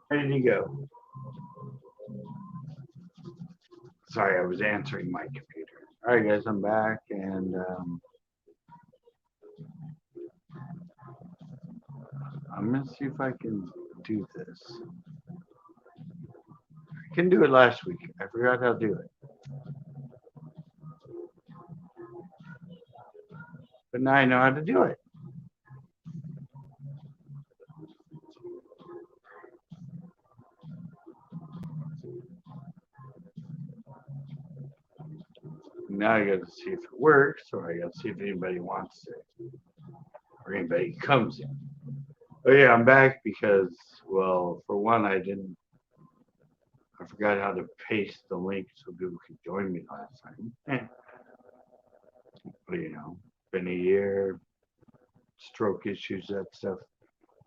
Where did he go? Sorry, I was answering my computer. All right, guys, I'm back, and I'm gonna see if I can do this. I can do it last week. I forgot how to do it, but now I know how to do it. Now I got to see if it works, or I got to see if anybody wants it, or anybody comes in. Oh yeah, I'm back because, well, for one, I forgot how to paste the link so people could join me last time. But been a year, stroke issues, that stuff.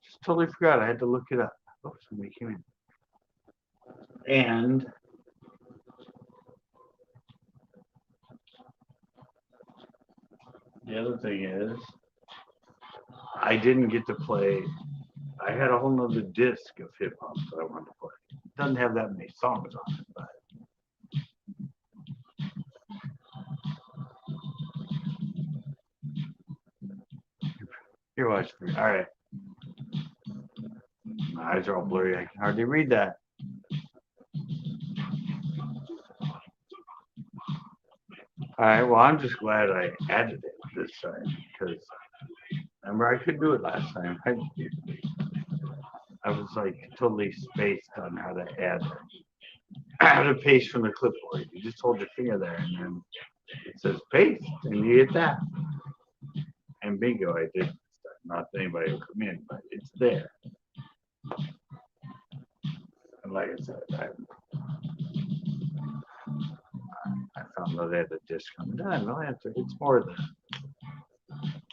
Just totally forgot. I had to look it up. Oh, somebody came in. And the other thing is, I didn't get to play. I had a whole nother disc of hip hop that I wanted to play. It doesn't have that many songs on it, but here watch me. All right, my eyes are all blurry. I can hardly read that. All right, well, I'm just glad I added it this time because remember I couldn't do it last time. I was like totally spaced on how to add, how to paste from the clipboard. You just hold your finger there and then it says paste and you hit that. And bingo, I did. Not that anybody will come in, but it's there. And like I said, I found that I had a disc coming down. No answer. It's more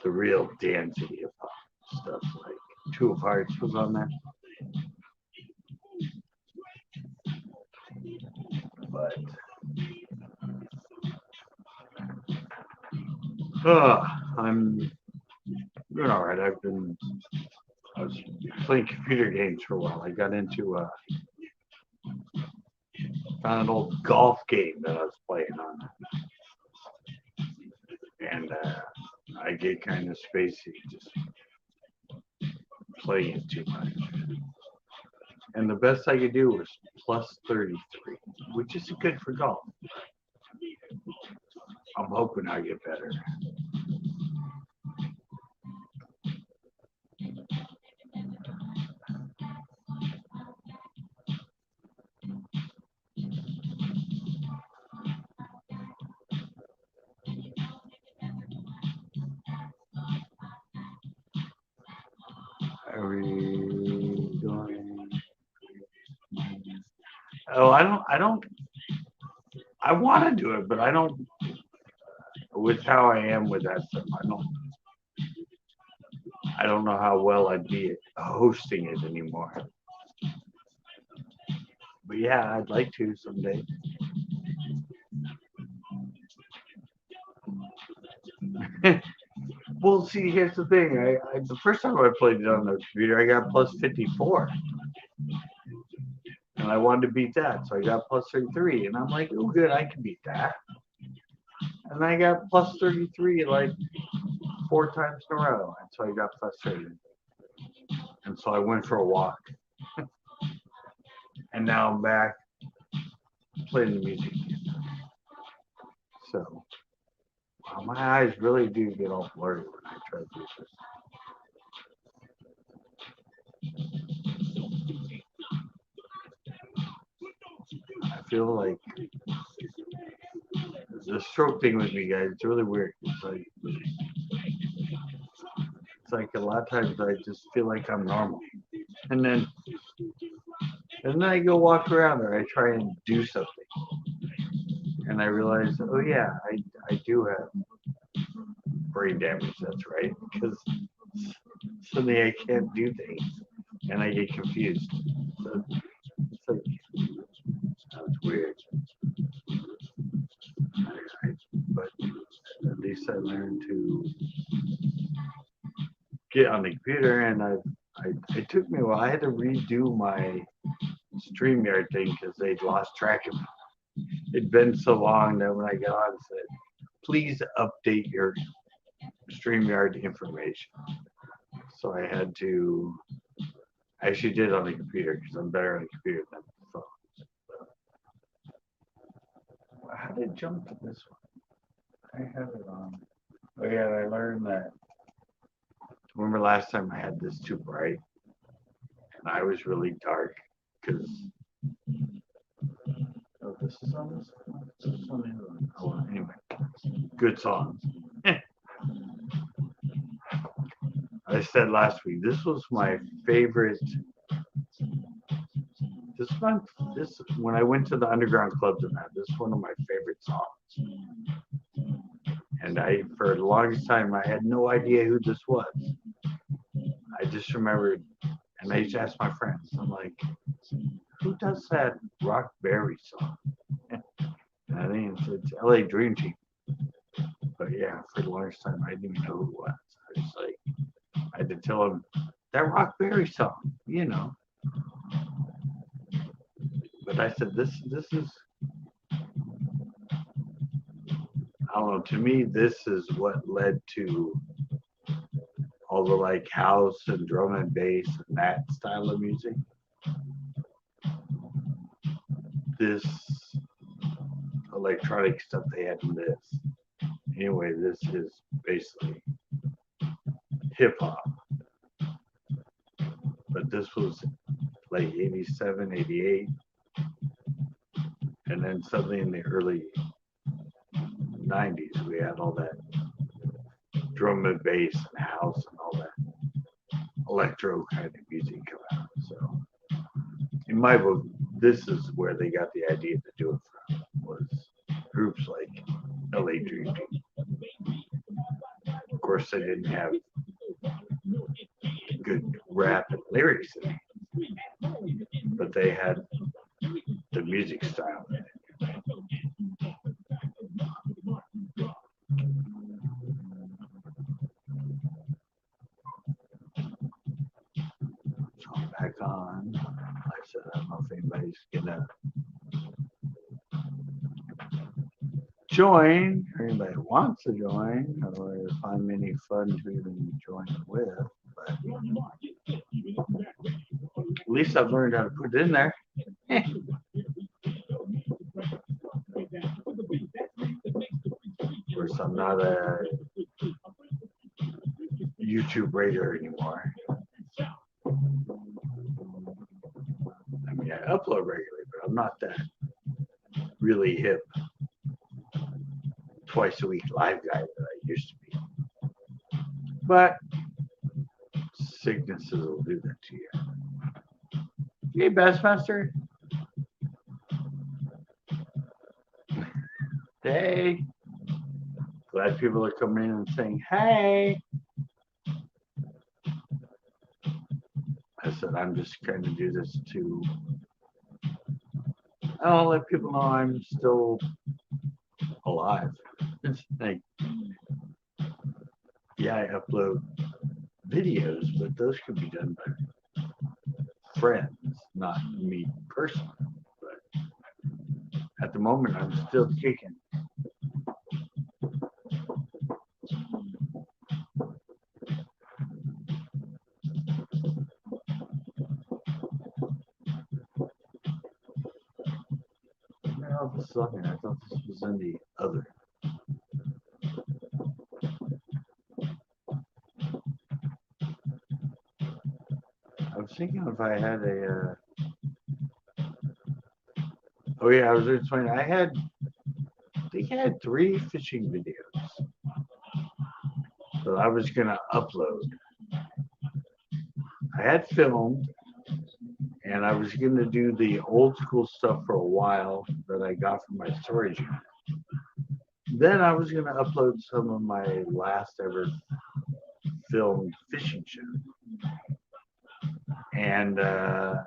the real dancing hip hop stuff, like Two of Hearts was on there. But I'm doing all right. I was playing computer games for a while. I got into found an old golf game that I was playing on, and I get kind of spacey just playing it too much. And the best I could do was plus 33, which is good for golf. I'm hoping I get better. Are we going? Oh, I want to do it, but I don't. With how I am with that stuff, I don't know how well I'd be at hosting it anymore. But yeah, I'd like to someday. Well, see, here's the thing. The first time I played it on the computer, I got plus 54, and I wanted to beat that, so I got plus 33, and I'm like, oh, good, I can beat that. And I got plus 33 like 4 times in a row, and so I got plus 30. And so I went for a walk, and now I'm back playing the music. So wow, my eyes really do get all blurry when I try to do this. I feel like the stroke thing with me, guys, it's really weird. It's like a lot of times I just feel like I'm normal, and then I go walk around or I try and do something, and I realize, oh yeah, I do have brain damage. That's right, because suddenly I can't do things, and I get confused. So it's like that's weird. But at least I learned to get on the computer, and it took me a while. I had to redo my StreamYard thing because they'd lost track of it. It'd been so long that when I got on, it said, please update your StreamYard information. So I had to, I actually did on the computer because I'm better on the computer than the phone. So, how did it jump to this one? I have it on. Oh yeah, I learned that. Remember last time I had this too bright and I was really dark because, oh, this is on this one. This is on the other one. Oh, well, anyway, good songs. I said last week, this was my favorite. This month, this when I went to the underground clubs and that, this is one of my favorite songs. And for the longest time, I had no idea who this was. I just remembered, and I used to ask my friends, I'm like, who does that Rockberry song? And I think it's LA Dream Team. But yeah, for the longest time, I didn't even know who it was. I was like, I had to tell him that Rockberry song, you know. But I said, this is, I don't know, to me, this is what led to all the like house and drum and bass and that style of music. This electronic stuff they had in this. Anyway, this is basically hip hop. But this was like 87, 88. And then suddenly in the early 90s, we had all that drum and bass and house and all that electro kind of music come out. So in my book, this is where they got the idea to do it from, was groups like LA Dream Team. Of course, they didn't have good rap and lyrics in it, but they had the music style in it. So I'm back on. Like I said, I don't know if anybody's gonna join, or anybody wants to join, or if I'm any fun to even join with. But at least I've learned how to put it in there. Of course, I'm not a YouTube raider anymore. I mean, I upload regularly, but I'm not that really hip twice a week live guy that I used to be. But sicknesses will do that to you. Hey, Bassmaster. Hey. Glad people are coming in and saying, hey. I said, I'm just trying to do this to, I'll let people know I'm still alive. It's like, yeah, I upload videos, but those could be done by friends, not me personally. But at the moment, I'm still kicking. All of a sudden, I thought this was in the other. I was thinking if I had a. Oh yeah, I was explaining. I think I had 3 fishing videos that I was gonna upload. I had filmed, and I was gonna do the old school stuff for a while that I got from my storage unit. Then I was gonna upload some of my last ever filmed fishing show. And I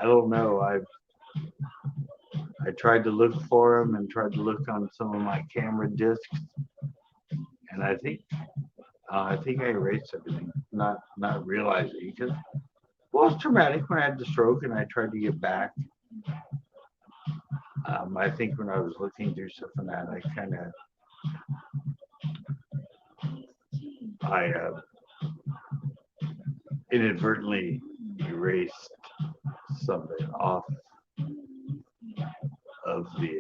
don't know. I tried to look for them and tried to look on some of my camera discs, and I think I erased everything. not realizing because well, it was traumatic when I had the stroke and I tried to get back. I think when I was looking through stuff and that, I inadvertently erased something off of the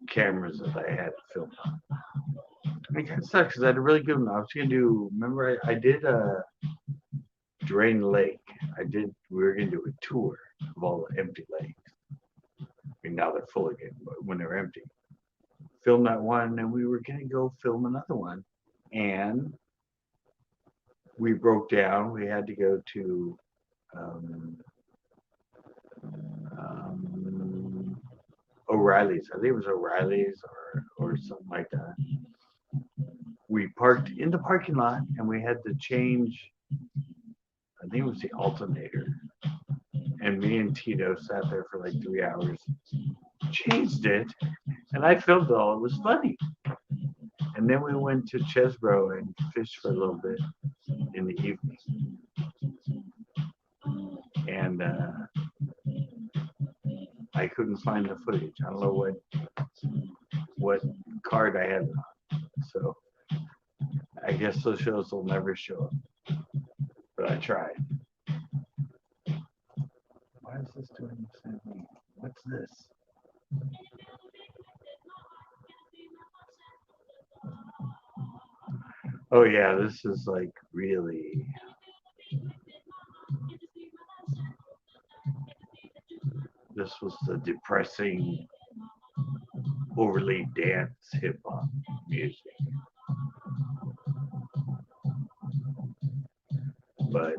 cameras that I had filmed. It kind of sucks because I had a really good one. I was gonna do. Remember, I did Drain Lake. We were gonna do a tour of all the empty lakes. I mean, now they're full again, but when they're empty, film that one, and we were gonna go film another one, and we broke down. We had to go to O'Reilly's. I think it was O'Reilly's or something like that. We parked in the parking lot, and we had to change. I think it was the alternator. And me and Tito sat there for like 3 hours, changed it, and I filmed it all. It was funny. And then we went to Chesbro and fished for a little bit in the evening. And I couldn't find the footage. I don't know what card I had on. So I guess those shows will never show up. But I tried. Why is this doing the same thing? What's this? Oh yeah, this is like really. This was the depressing, overly dance hip hop music. But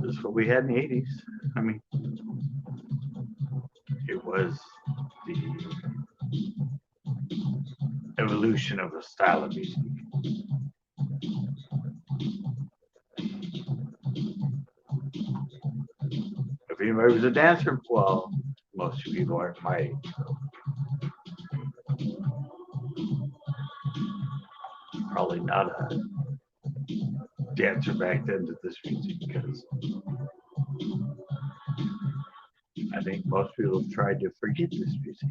this is what we had in the 80s. I mean, it was the evolution of a style of music. If anybody was a dancer, well, most people aren't my age. So. Probably not a dancer back then to this music because I think most people have tried to forget this music.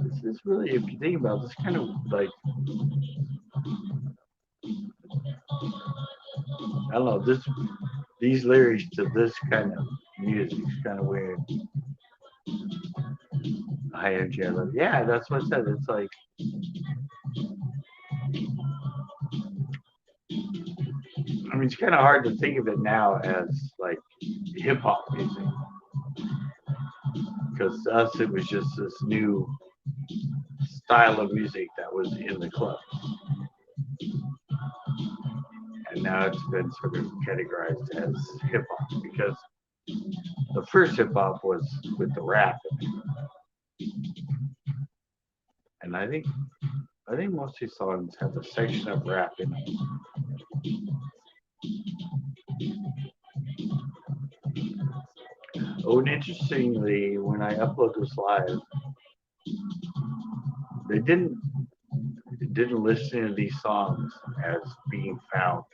This is really, if you think about it, this kind of like, I don't know, these lyrics to this kind of music is kind of weird. High energy, I love it. Yeah, that's what I said. It's like, I mean, it's kind of hard to think of it now as like hip hop music. Because to us, it was just this new style of music that was in the club. And now it's been sort of categorized as hip hop because the first hip hop was with the rap. And I think most of these songs have a section of rap in them. Oh, and interestingly, when I upload this live, they didn't listen to these songs as being found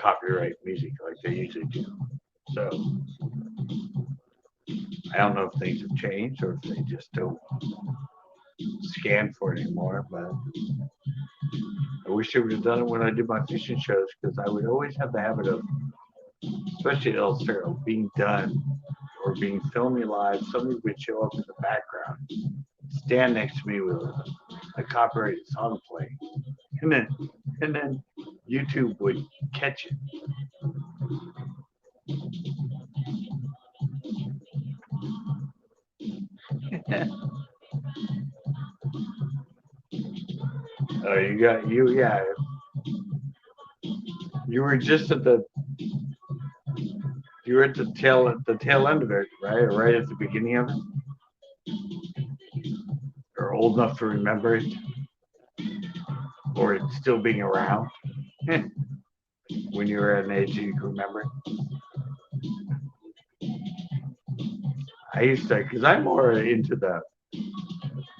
copyright music like they usually do. So I don't know if things have changed or if they just don't scan for it anymore, but I wish they would have done it when I did my fishing shows because I would always have the habit of, especially at El Cerro, being done or being filming live, somebody would show up in the background, stand next to me with a copyrighted song playing, and then YouTube would catch it. Oh, yeah. You were just at the tail end of it, right? Right at the beginning of it, or old enough to remember it, or it's still being around when you were at an age you can remember it. I used to, because I'm more into the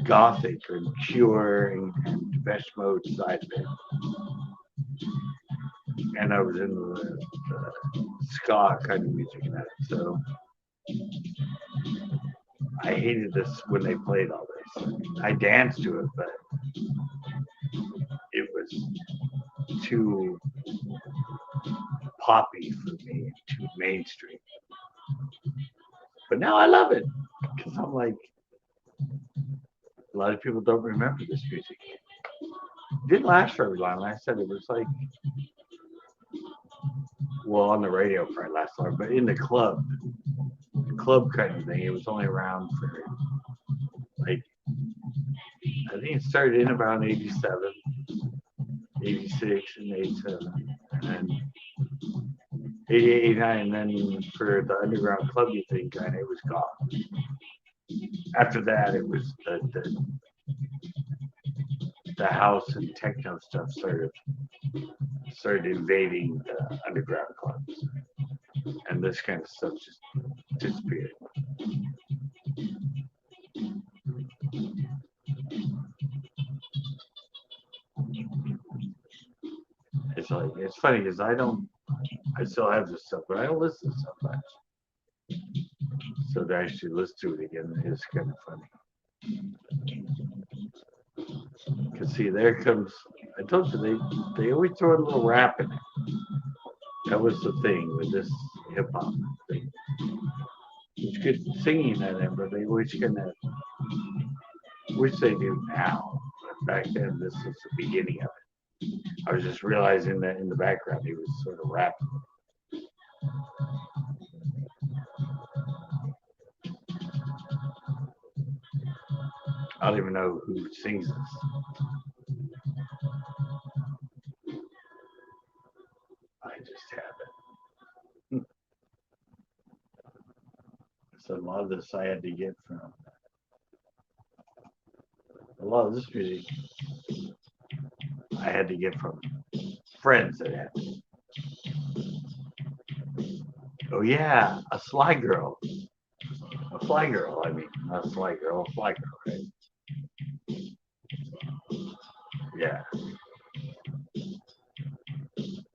gothic and Cure and Depeche Mode side of it, and I was into the ska kind of music and that. So I hated this when they played all this. I danced to it, but it was too poppy for me, too mainstream. But now I love it because I'm like, a lot of people don't remember this music. It didn't last very long. Like I said, it was like, well, on the radio probably last long, but in the club kind of thing, it was only around for like, I think it started in about 87, 86, and 87, and then 88, 89, and then for the underground clubby thing, kind of, it was gone. After that, it was the house and techno stuff started invading the underground clubs, and this kind of stuff just disappeared. It's like it's funny because I still have this stuff, but I don't listen to stuff much. So to actually listen to it again is kind of funny. Because see, there comes. I told you they always throw a little rap in it. That was the thing with this hip hop thing. It's good singing at it, but they always kind of which they do now. But back then, this was the beginning of it. I was just realizing that in the background he was sort of rapping. I don't even know who sings this. I just have it. So a lot of this I had to get from a lot of this music I had to get from friends that had it. Oh yeah, a Sly Girl. A Fly Girl, I mean, not a Sly Girl, a Fly Girl, right? Yeah.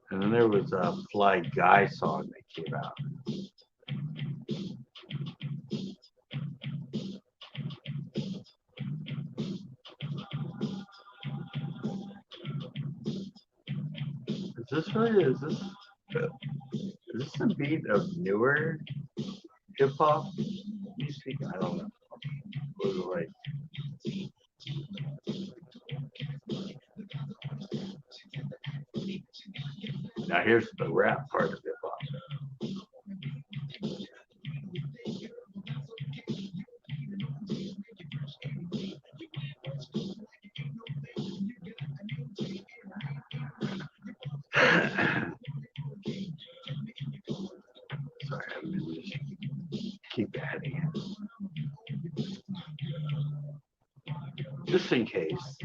And then there was a Fly Guy song that came out. Is this the beat of newer hip hop music? I don't know. What was it like? Now here's the rap part of hip hop. Sorry, I'm gonna just keep adding it. Just in case.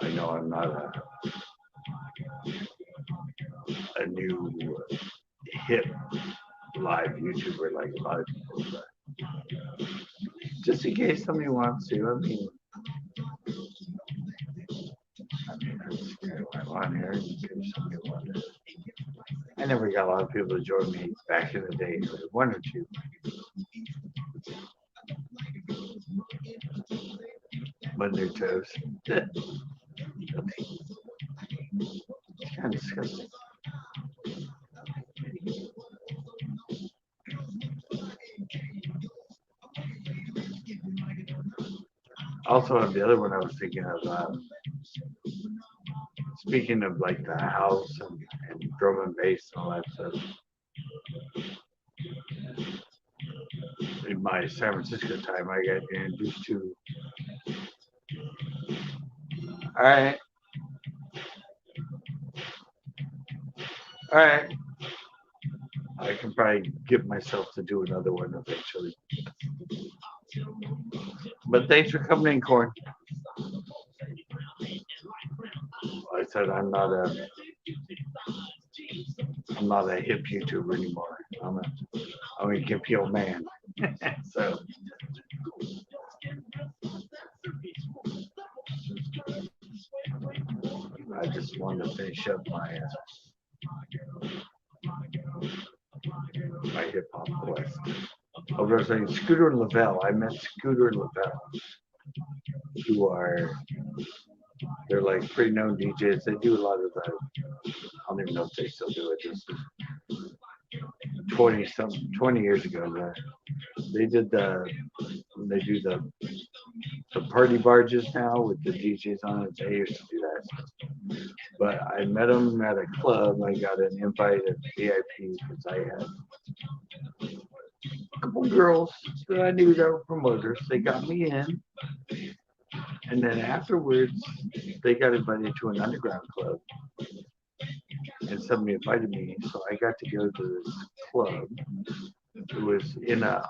I know I'm not a new hip live YouTuber like a lot of people, but just in case somebody wants to, that's kind of why I'm on here, in case somebody wanted. I never got a lot of people to join me back in the day, one or two. But their toes. It's kind of disgusting. Also, the other one I was thinking of, speaking of like the house and drum and bass and all that stuff. In my San Francisco time, I got introduced to. All right, all right. I can probably get myself to do another one eventually. But thanks for coming in, Corn. Like I said I'm not a hip YouTuber anymore. I'm a gimpy old man. So I just wanted to finish up my hip hop quest. I was saying Scooter and Lavelle. I met Scooter and Lavelle, who are they're like pretty known DJs. They do a lot of the I don't even know if they still do it. This is 20 years ago. They did they do the party barges now with the DJs on it. They used to do that. But I met them at a club. I got an invite at VIP because I had a couple girls that I knew that were promoters. They got me in. And then afterwards, they got invited to an underground club. And somebody invited me. So I got to go to this club. It was in a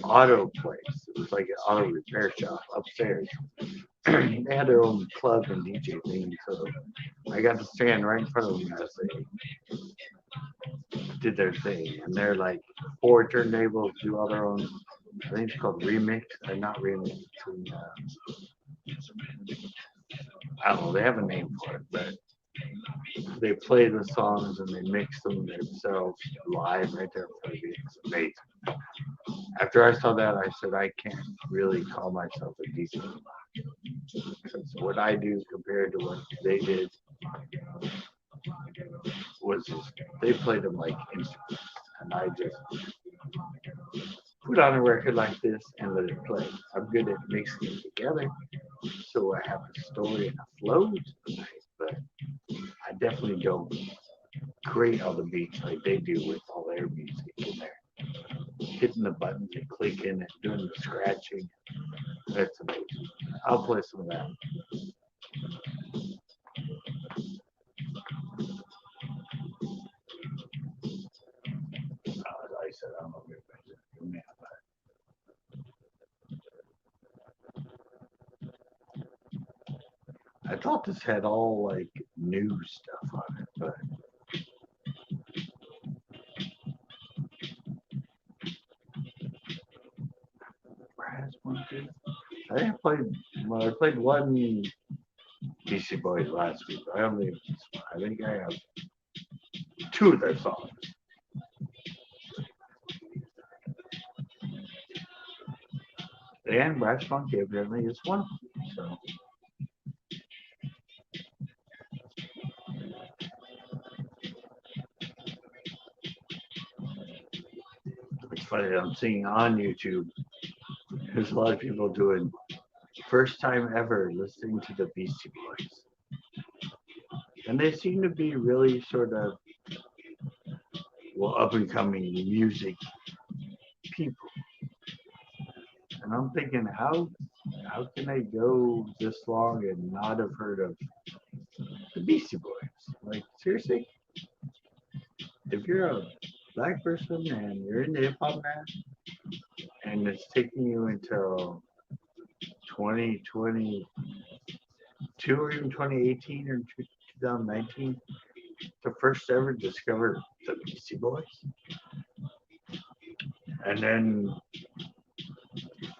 auto place. It was like an auto repair shop upstairs. They had their own club and DJ thing, so I got to stand right in front of them as they did their thing. And they're like 4 turntables, do all their own. I think it's called remix, not remix. I don't know. They have a name for it, but they play the songs and they mix them themselves live right there in front of you. It's amazing. After I saw that, I said I can't really call myself a DJ. Because what I do compared to what they did was just, they played them like instruments, and I just put on a record like this and let it play. I'm good at mixing it together, so I have a story and a flow to the night, but I definitely don't create all the beats like they do with all their music in there. Hitting the buttons and clicking and doing the scratching. That's amazing. I'll play some of that. Like I said, I don't know if it's I thought this had all like new stuff on it, but brass monkey. I think I played one Beastie Boys last week. I think I have 2 of their songs. And Brass Monkey evidently is one of them. So it's funny that I'm seeing on YouTube. There's a lot of people doing first time ever listening to the Beastie Boys. And they seem to be really sort of up and coming music people. And I'm thinking, how can I go this long and not have heard of the Beastie Boys? Like, seriously? If you're a black person and you're into hip hop now, and it's taking you until 2022 or even 2018 or 2019 to first ever discover the Beastie Boys, and then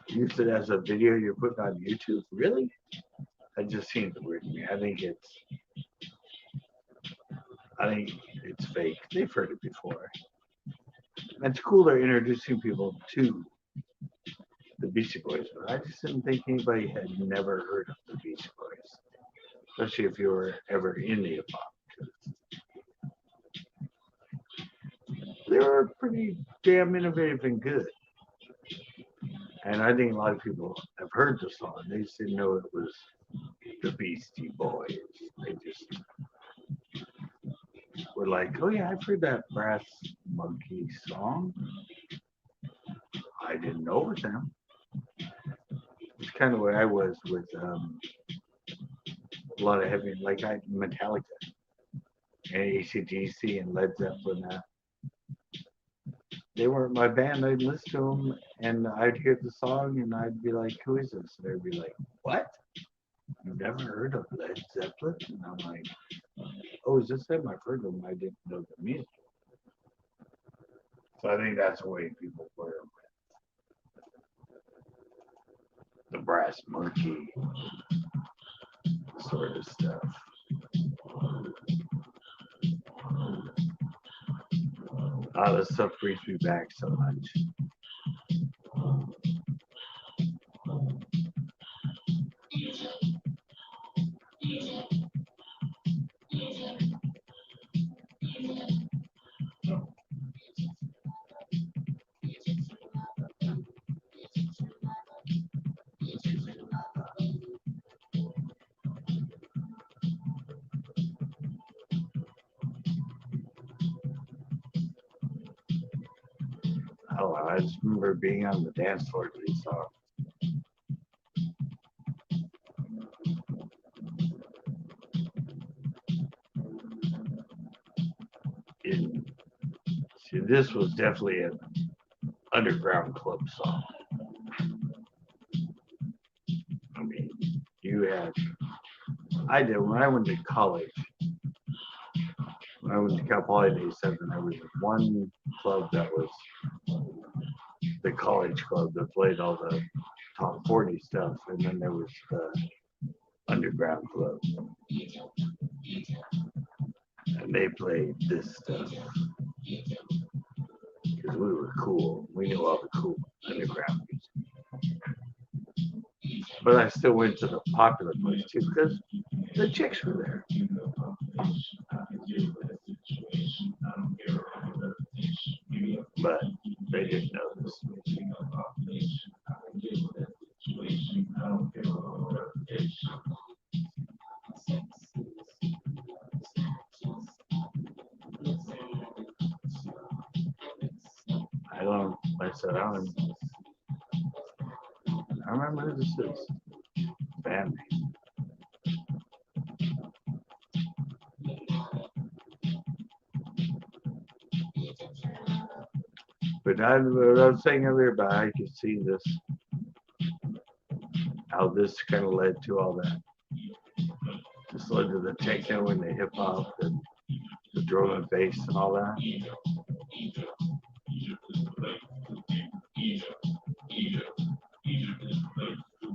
use it as a video you're putting on YouTube, really? That just seems weird to me. I think it's fake. They've heard it before. And it's cool they're introducing people to the Beastie Boys, but I just didn't think anybody had never heard of the Beastie Boys, especially if you were ever in hip hop. They were pretty damn innovative and good. And I think a lot of people have heard the song. They just didn't know it was the Beastie Boys. They just were like, oh yeah, I've heard that Brass Monkey song. I didn't know it was them. It's kind of where I was with a lot of heavy, like Metallica and AC/DC and Led Zeppelin. They weren't my band. I'd listen to them and I'd hear the song and I'd be like, who is this? And they'd be like, what? You've never heard of Led Zeppelin? And I'm like, oh, is this them? I've heard them. I didn't know the music. So I think that's the way people wear the brass monkey sort of stuff. All this stuff brings me back so much. Oh, I just remember being on the dance floor to these songs. See, this was definitely an underground club song. I mean, you had, I did, when I went to college, when I went to Cal Poly in '87, there was one club that was the college club that played all the top 40 stuff, and then there was the underground club. And they played this stuff because we were cool. We knew all the cool underground music. But I still went to the popular place too because the chicks were there. But they didn't know this. I said, I remember who this is. Band name. But what I was saying earlier about how I could see this, how this kind of led to all that. This led to the techno and the hip hop and the drum and bass and all that.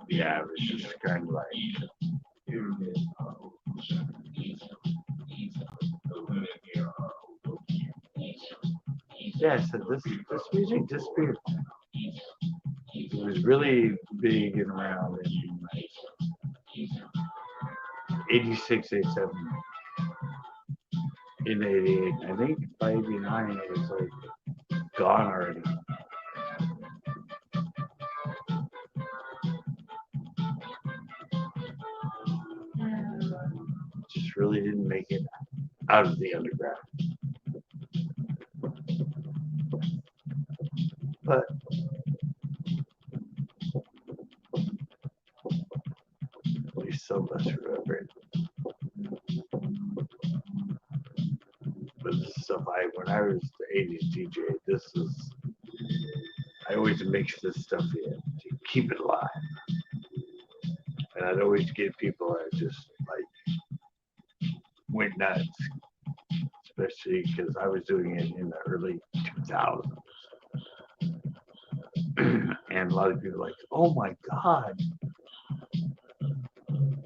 Yeah, it was just kind of like. Yeah, so this music disappeared. It was really big and around in like 86, 87, in 88. I think by 89 it was like gone already. Just really didn't make it out of the underground. But at least some of us remember it. But this is stuff when I was the 80s DJ, I always mix this stuff in to keep it alive. And I'd always get people that just like went nuts, especially because I was doing it in the early 2000s. And a lot of people were like, oh my God,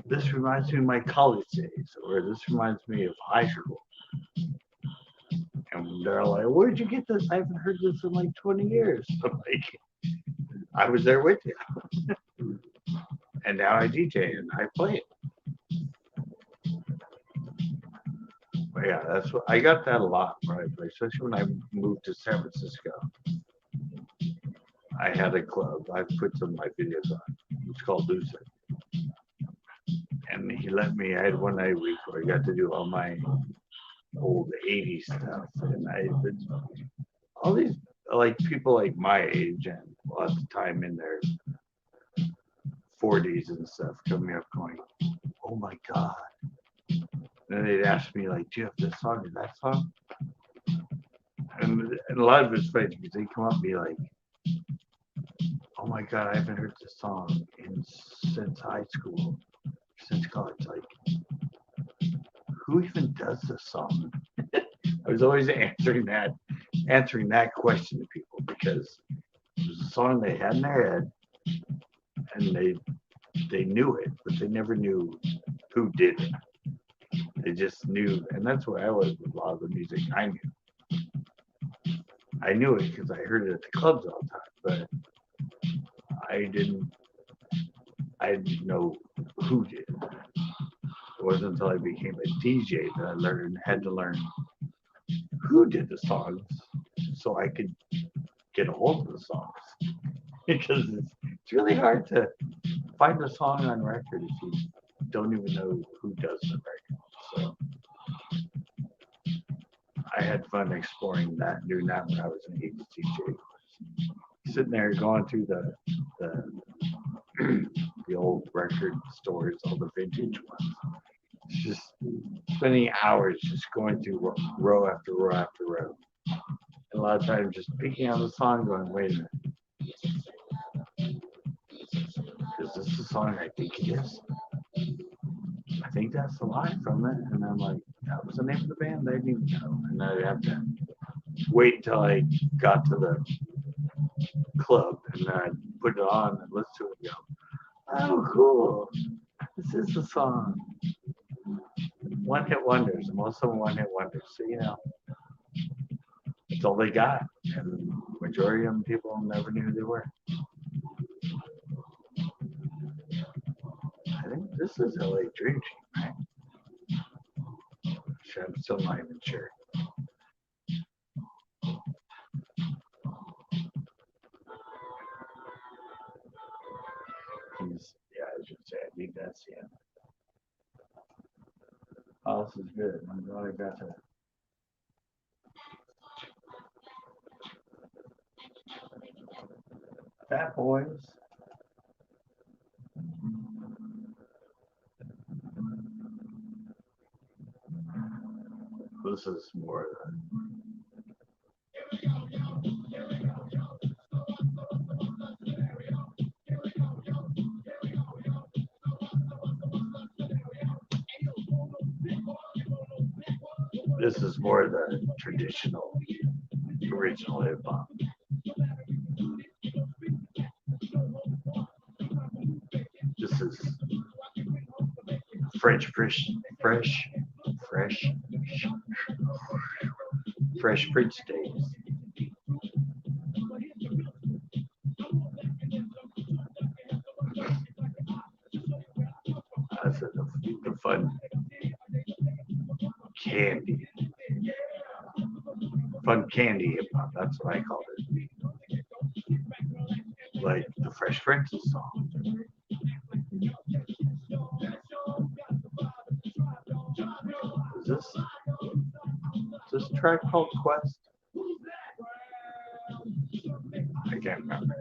this reminds me of my college days, or this reminds me of high school. And they're like, where'd you get this? I haven't heard this in like 20 years. I'm like, I was there with you. And now I DJ and I play it. But yeah, that's what I got that a lot when I play, especially when I moved to San Francisco. I had a club. I put some of my videos on. It's called Lucid. And he let me, I had one night a week where I got to do all my old 80s stuff. And all these, like people like my age and lots of time in their 40s and stuff coming up going, oh my God. And they'd ask me like, do you have this song or that song? And a lot of it's funny because they come up and be like, oh my God, I haven't heard this song since high school, since college. Like, who even does this song? I was always answering that answering that question to people because it was a song they had in their head and they knew it, but they never knew who did it. They just knew, and that's where I was with a lot of the music I knew. I knew it because I heard it at the clubs all the time, but I didn't know who did it. It wasn't until I became a DJ that I had to learn who did the songs so I could get a hold of the songs. Because it's really hard to find a song on record if you don't even know who does the record. So I had fun exploring that, doing that when I was an 80s DJ. Sitting there going through the old record stores, all the vintage ones. It's just spending hours just going through row after row after row. And a lot of times just picking out a song going, wait a minute. Is this the song I think it is? I think that's the line from it. And I'm like, that was the name of the band? I didn't even know. And I'd have to wait until I got to the club and then I'd put it on and listen to it and go, oh, cool. This is the song. One hit wonders. Most of them one hit wonders. So, it's all they got. And the majority of them people never knew who they were. I think this is LA Dream Team, right? I'm still not even sure. Yeah, I should say, I think that's the end. Oh, this is good. I'm glad I got to. Fat Boys. This is more the traditional, original hip hop. This is French Prince days. That's the fun candy. Fun candy hip hop, that's what I call it. Like the Fresh Prince's song. Is this track called Quest? I can't remember.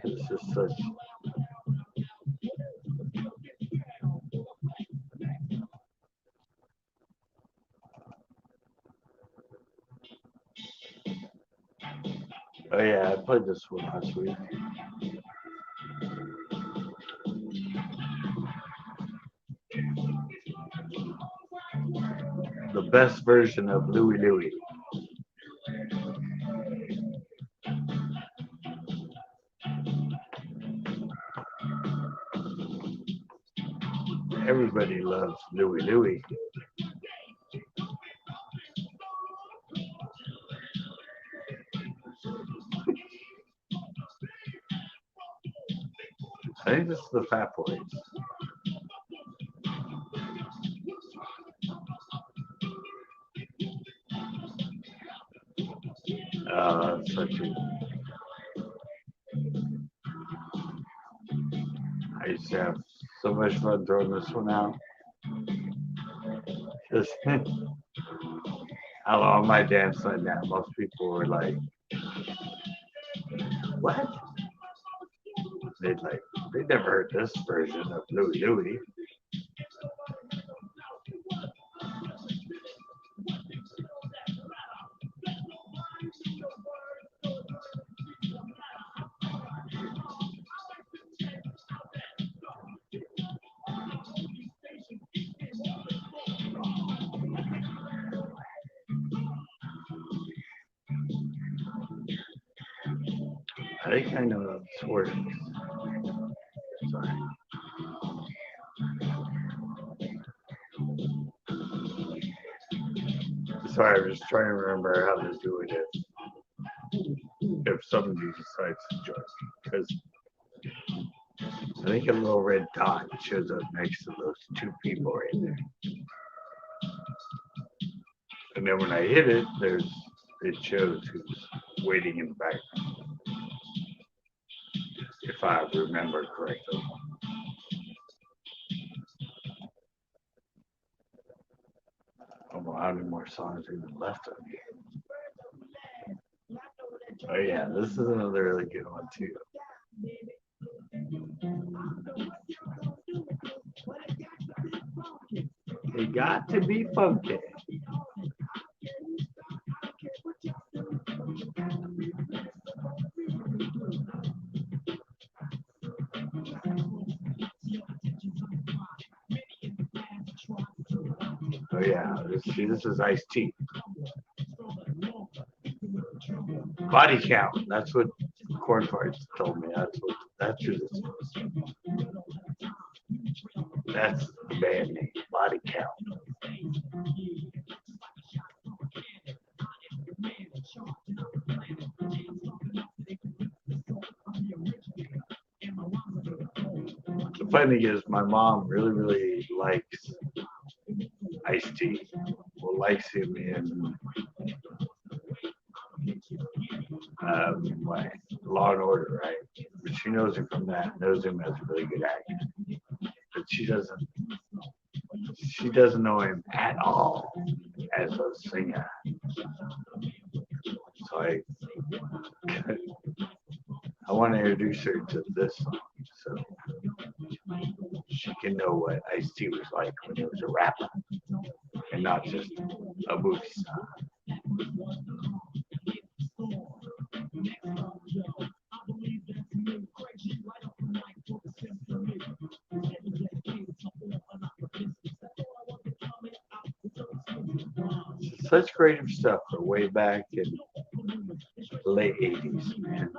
This is such. Oh yeah, I played this one last week. The best version of Louie Louie. Everybody loves Louie Louie. I think this is the Fat Boys. Such a. I used to have so much fun throwing this one out. Just, I don't know, on my dance night now, most people were like, what? They never heard this version of Louie Louie. I think I know what this word is. Sorry. Sorry, I'm just trying to remember how to do it if somebody decides to join. Because I think a little red dot shows up next to those two people right there. And then when I hit it, it shows who's waiting in the background. If I remember correctly. I don't know how many more songs are even left of me. Oh yeah, this is another really good one too. It got to be funky. Oh yeah, this is Ice-T. Body Count. That's what Corn Farts told me. That's who this was. That's the band name. Body Count. The funny thing is, my mom really likes Ice-T. Well, likes him in Law and Order, right? But she knows him from that. Knows him as a really good actor. But she doesn't know him at all as a singer. So I want to introduce her to this song so she can know what Ice-T was like when he was a rapper and not just a movie star. Such creative stuff for way back in the late 80s, man.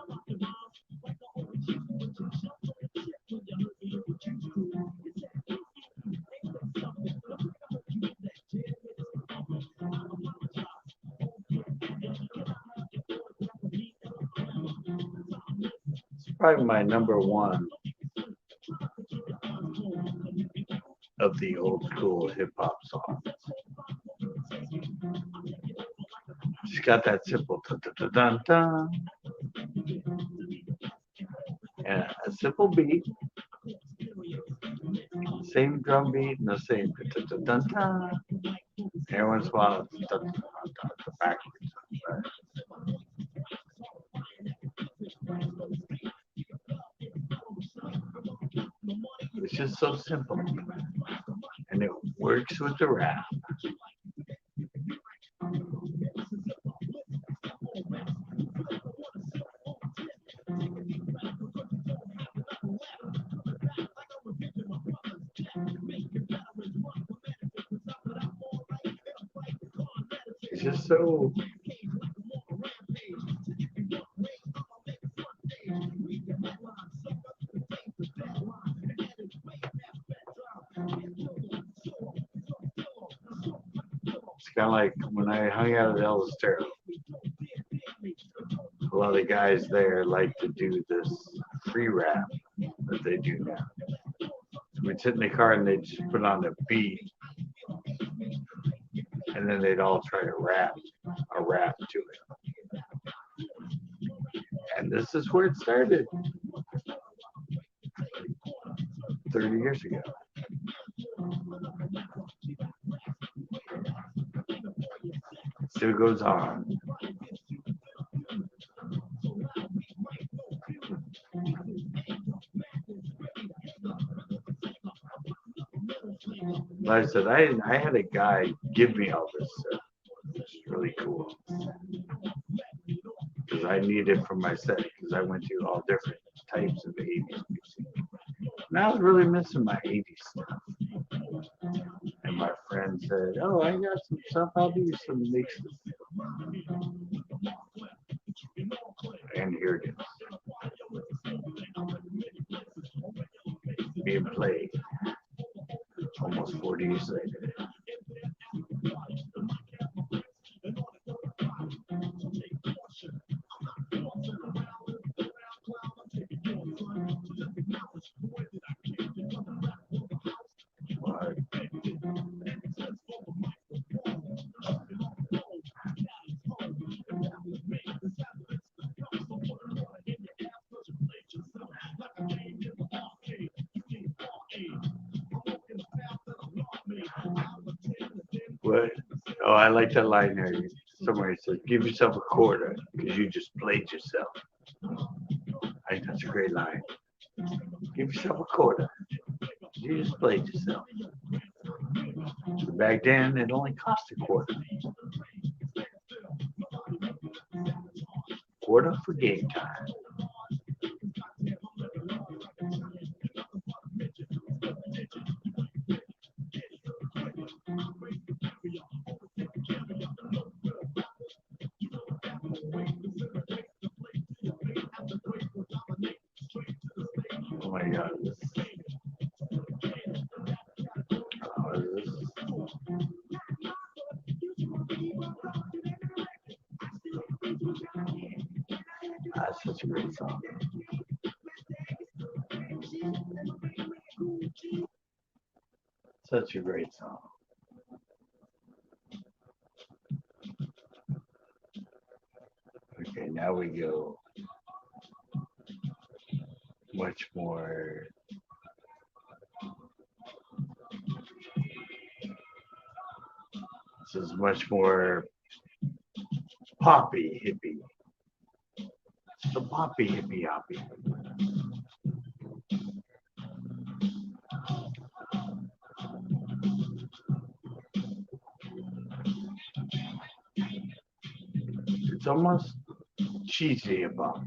It's probably my number one of the old school hip hop songs. She's got that simple dun dun and a simple beat, same drum beat and the same dun dun dun. Every once in a while it's dun dun dun backwards. It's just so simple, and it works with the rap. It's just so it's kind of like when I hung out at El Estero. A lot of the guys there like to do this free rap that they do now. So we'd sit in the car and they'd just put on a beat, and then they'd all try to rap a rap to it. And this is where it started 30 years ago. Still goes on. Like I said, I had a guy give me all this stuff. It's really cool. Because I need it for my set, because I went through all different types of 80s music. And I was really missing my 80s stuff. And my friend said, "Oh, I got some stuff, I'll do some mixes." And here it is. being played almost 40 years later. What? Oh, I like that line there. Somebody says, "Give yourself a quarter because you just played yourself." I think that's a great line. Give yourself a quarter. You just played yourself. Back then, it only cost a quarter. Quarter for game time. Oh my God. That's such a great song. Such a great song. Okay, now we go much more. This is much more poppy hippie. It's the poppy hippie hoppy. It's almost cheesy about.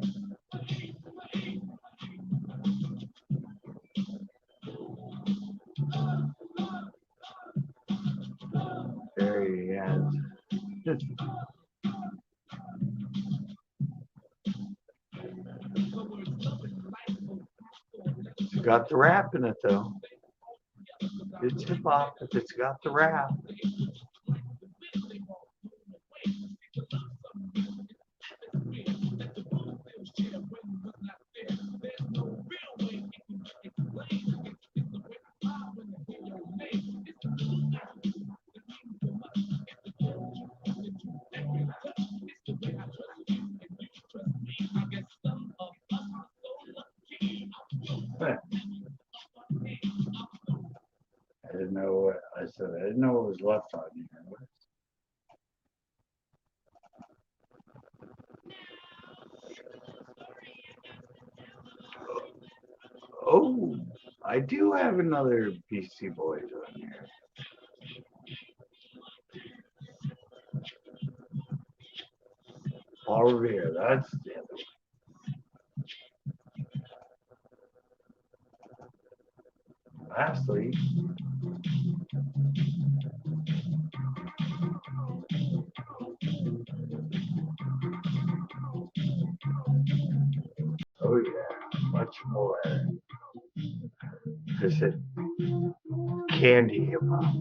There he is. It's got the rap in it though. It's hip hop, but it's got the rap. I didn't know what I said. I didn't know what was left on here. Oh, I do have another Beastie Boys on here. Paul Revere, that's the other one. Lastly, oh yeah, much more. I said candy hip hop.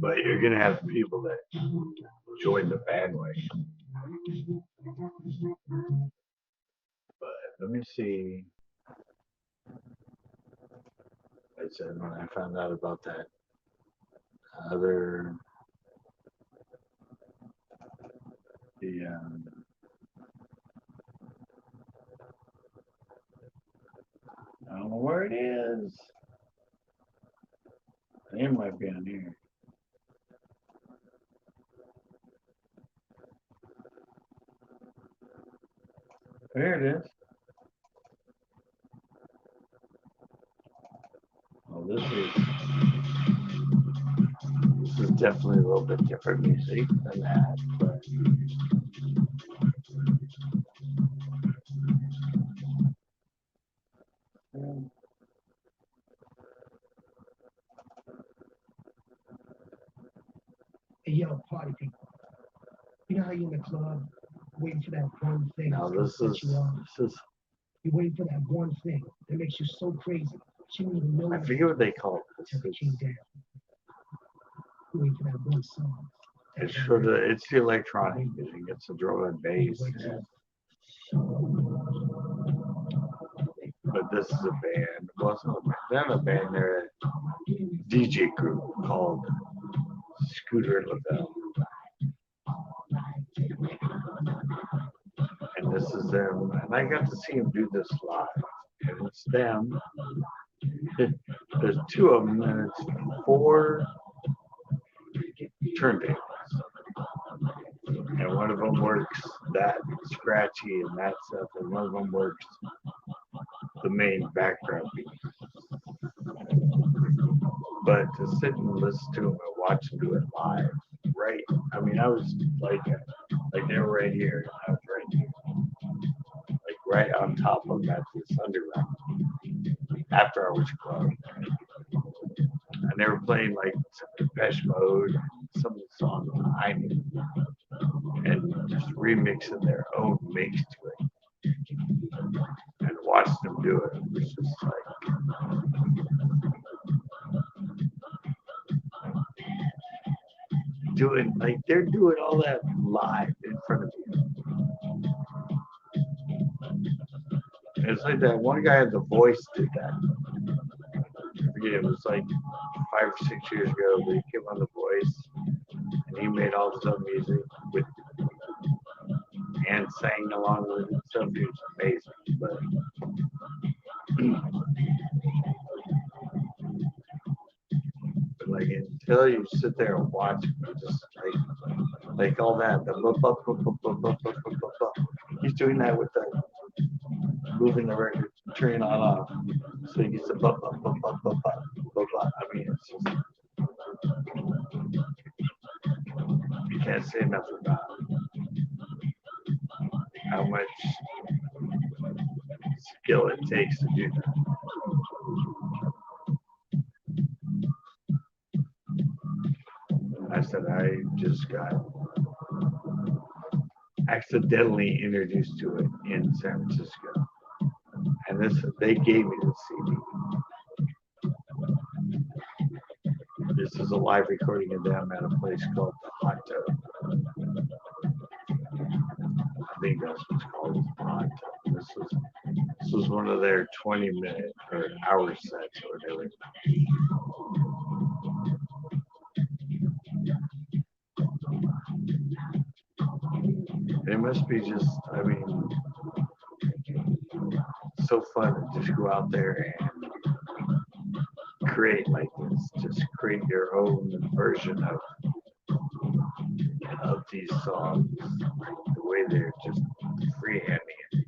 But you're gonna have people that join the bandwagon. But let me see. I said when I found out about that other the I don't know where it is. It might be on here. There it is. Well, this is definitely a little bit different music than that, but Hey, yo, party people. You know how you're in the club waiting for that one thing Now that's gonna this set is you off? this is You're waiting for that one thing that makes you so crazy. She won't even know I it forget what they call this. until it came down. You're waiting for that one song. It's sort of it's the electronic music. It's the drum and bass. But this is a band. Well, it's not a band. They're not a band. They're a DJ group called Scooter and Lavelle. And this is them. And I got to see them do this live. And it's them. There's two of them, and it's four turntables. And one of them works that scratchy and that stuff, and one of them works the main background beat. But to sit and listen to them and watch them do it live, right? I mean, I was like they were right here, and I was right here, like right on top of them at this underground after I was club, and they were playing like some Depeche Mode, some of the songs I knew, and just remixing their own mix to it, and watching them do it was just like doing like they're doing all that live in front of you. And it's like that one guy at The Voice did that. I forget, it was like 5 or 6 years ago that he came on The Voice and he made all his own music with and sang along with it. Stuff it was amazing. But like until you sit there and watch it, you just like all that, the bup, bup, bup, bup, bup, bup, bup, bup, bup, bup. He's doing that with the moving the record, turning on off. So he gets a bup, bup, bup, bup, bup, bup, bup, bup. I mean, it's just, you can't say enough about how much skill it takes to do that. I said I just got accidentally introduced to it in San Francisco, and they gave me the CD. This is a live recording of them at a place called the Hot Tub. I think that's what's called, the Hot Tub. This was one of their 20-minute or hour sets or whatever. It must be just, I mean, so fun to just go out there and create like this. Just create your own version of these songs, the way they're just freehanding it.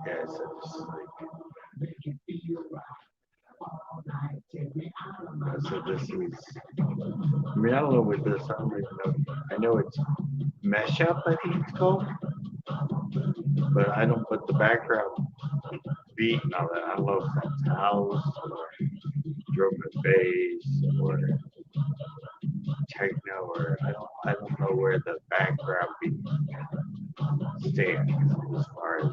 Yeah, so just like so this is. I mean, I don't know what this. I don't even know. I know it's mesh up. I think it's called, but I don't put the background beat and all that. I don't know if that's house or drum and bass or techno or I don't know where the background beat stands as far as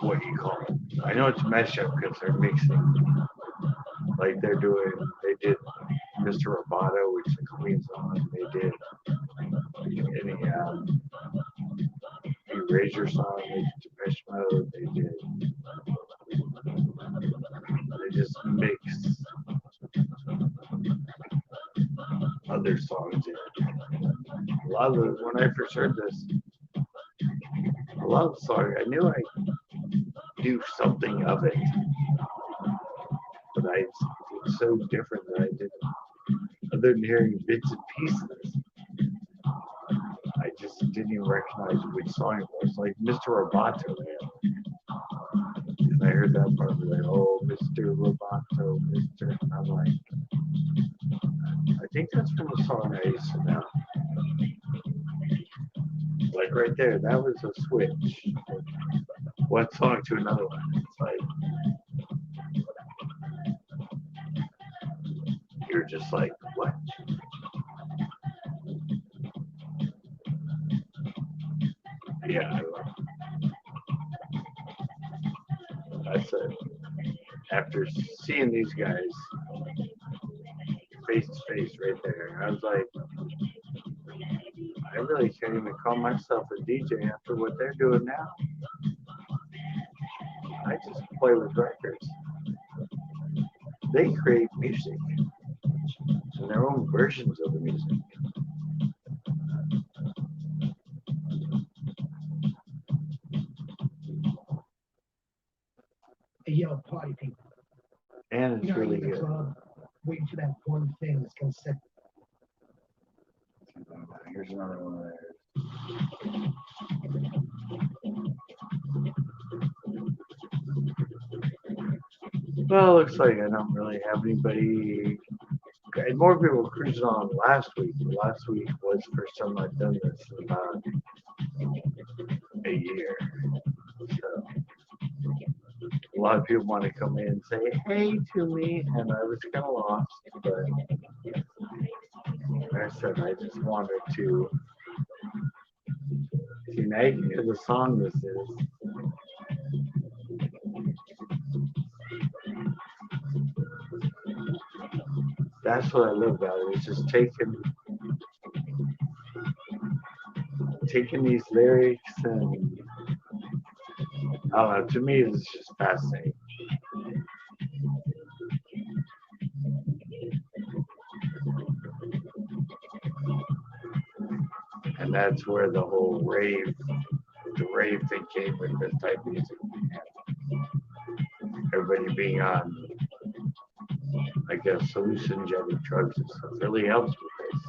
what you call it. I know it's mesh up because they're mixing like they did Mr. Roboto, which is a Queen song. They did any Erasure song, they did Depeche Mode, they just mix other songs in. A lot of the, when I first heard this, a lot of the songs, I knew I knew something of it, but it's so different that I didn't, other than hearing bits and pieces, I just didn't even recognize which song it was. Like Mr. Roboto, and I heard that part of it, like, oh, Mr. Roboto, Mr. And I'm like, I think that's from a song I used to know. like right there, that was a switch. One song to another one. It's like you're just like, what? Yeah, that's it. After seeing these guys face to face right there, I was like, I really can't even call myself a DJ after what they're doing now. I just play with records. They create music and their own versions of the music. Hey, yo, party people. And it's You know, really you're in the good. club, waiting for that one thing that's gonna set. Here's another one of theirs. Well, it looks like I don't really have anybody. And more people cruising on last week. Last week was the first time I've done this in about a year. So a lot of people want to come in and say hey to me, and I was kind of lost. But like I said, I just wanted to. See, now you can hear the song this is. That's what I love about it. It's just taking these lyrics and I don't know. To me, it's just fascinating. And that's where the rave thing came with this type of music. Everybody being on, I guess, hallucinogenic drugs and stuff really helps with this.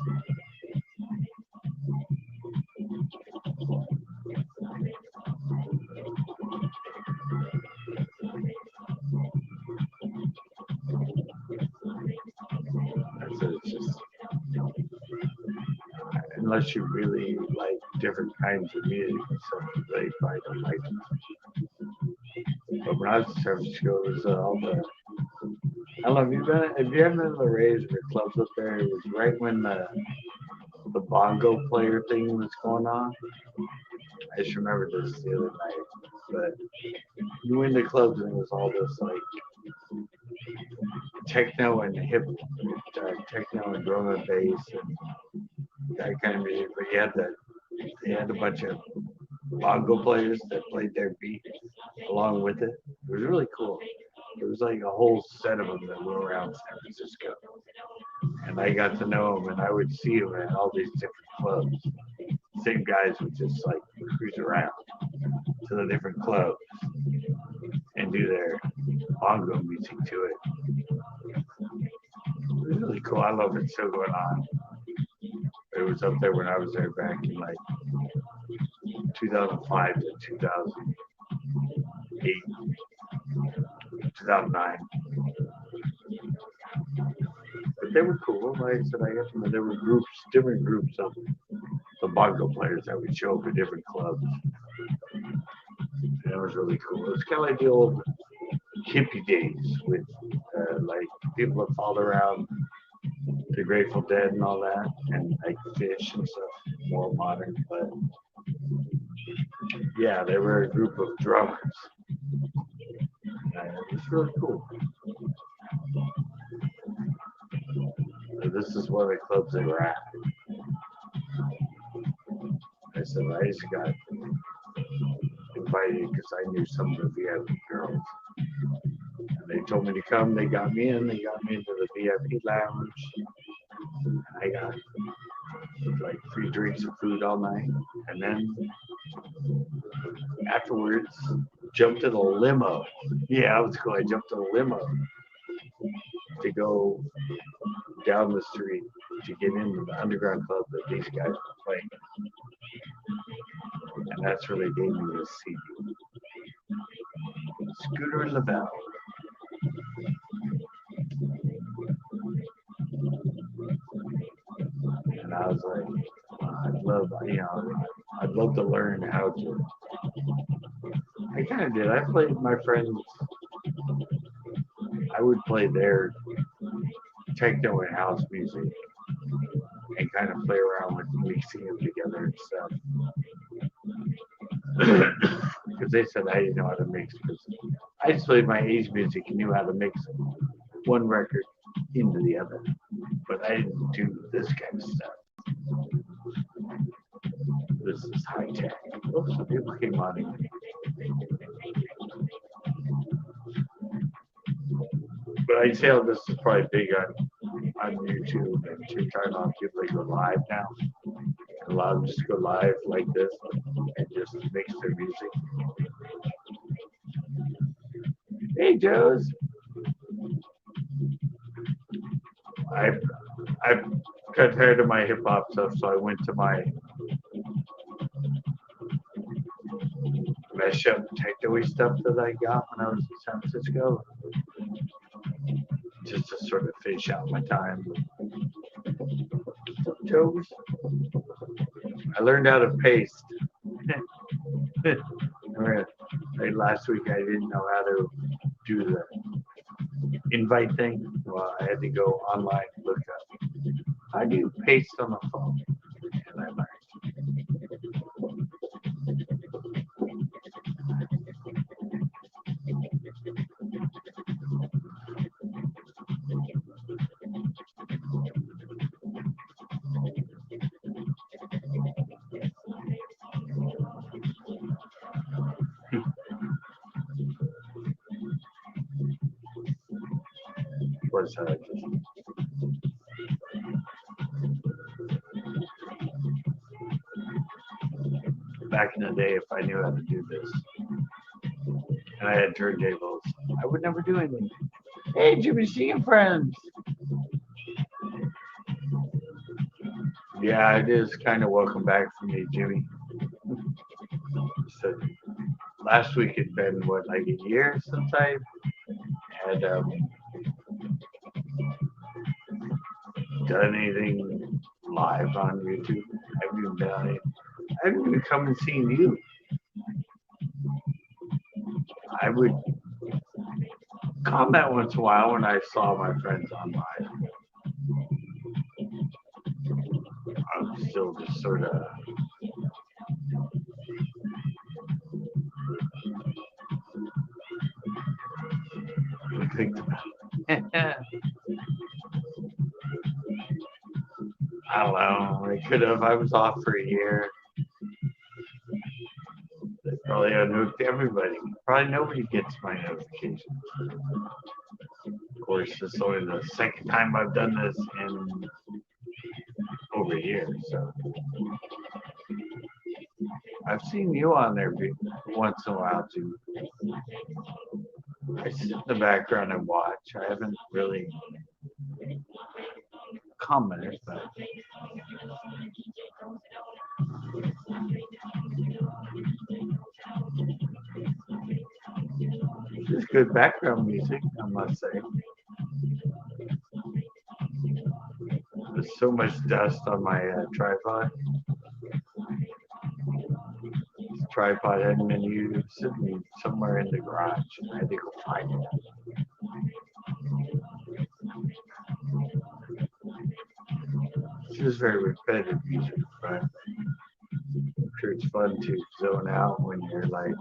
So it's just, unless you really like different kinds of music and stuff, you really probably don't like it. But when I was in San Francisco, it was all the, I don't know, if you haven't been to the raves or clubs up there, it was right when the bongo player thing was going on. I just remember this the other night. But you went to clubs and it was all this like techno and techno and drum and bass and that kind of music. But they had a bunch of bongo players that played their beat along with it. It was really cool. It was like a whole set of them that were around San Francisco. And I got to know them, and I would see them at all these different clubs. Same guys would just like cruise around to the different clubs and do their bongo music to it. It was really cool. I love it still going on. It was up there when I was there back in like 2005 to 2008, 2009. But they were cool. Like I said, I guess there were different groups of the bongo players that would show up at different clubs. And it was really cool. It was kind of like the old hippie days with like people that followed around the Grateful Dead and all that, and like Fish and stuff, more modern. But yeah, they were a group of drummers. It was really cool. This is one of the clubs they were at. I said I just got invited because I knew some of the VIP girls. And they told me to come. They got me in. They got me into the VIP lounge. I got like free drinks and food all night. And then afterwards, jumped in a limo. Yeah, that was cool. I jumped in a limo to go down the street to get into the underground club that these guys were playing. And that's where they gave me this CD. Scooter and LaBelle. And I was like, wow. I'd love to learn how to. I kind of did. I played my friends. I would play their techno and house music and kind of play around with mixing them together and stuff. Because they said I didn't know how to mix. Because I just played my age music and knew how to mix one record into the other. But I didn't do this kind of stuff. This is high tech. Oh, some people came on in. But I'd say this is probably big on YouTube and TikTok. A lot of people go live now. A lot of them just go live like this and just mix their music. Hey, Joe's. I've got tired of my hip hop stuff, so I went to my mashup techno stuff that I got when I was in San Francisco, just to sort of fish out my time. Joe's. I learned how to paste. Like last week, I didn't know how to do the invite thing. Well, I had to go online and look up how do you paste on the phone, and I learned. Was back in the day, if I knew how to do this and I had turntables, I would never do anything. Hey, Jimmy, see you, friends. Yeah, it is kind of welcome back for me, Jimmy. So last week had been like a year since I had done anything live on YouTube. I haven't even done it. I haven't even come and seen you. I would comment once in a while when I saw my friends online. I'm still just sort of I don't know. I could have. I was off for a year. They probably unhooked everybody. Probably nobody gets my notifications. Of course, this is only the second time I've done this in over a year. So I've seen you on there once in a while too. I sit in the background and watch. I haven't really commented, but it's good background music, I must say. There's so much dust on my tripod. This tripod hadn't been used, sitting somewhere in the garage. I had to go find it. It's just very repetitive music, but I'm sure it's fun to zone out when you're like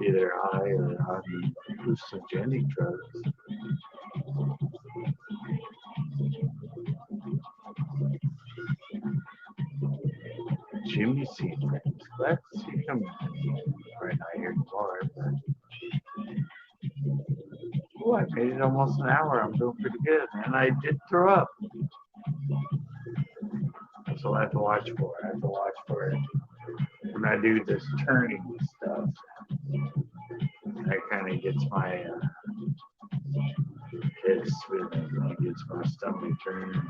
either high or on hallucinogenic drugs. Jimmy C. Friends. Glad to see you coming. Right now here tomorrow, but oh, I made it almost an hour. I'm doing pretty good. And I did throw up. So I have to watch for it. I have to watch for it when I do this turning stuff. That kind of gets my head spinning. It gets my stomach turning.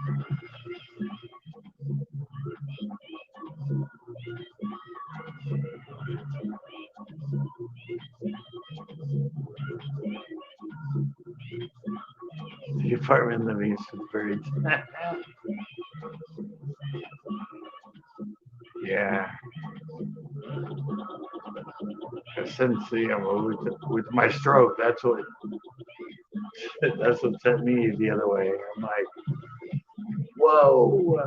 The apartment living some birds. Yeah. Since with my stroke, that's what set me the other way. I'm like, whoa.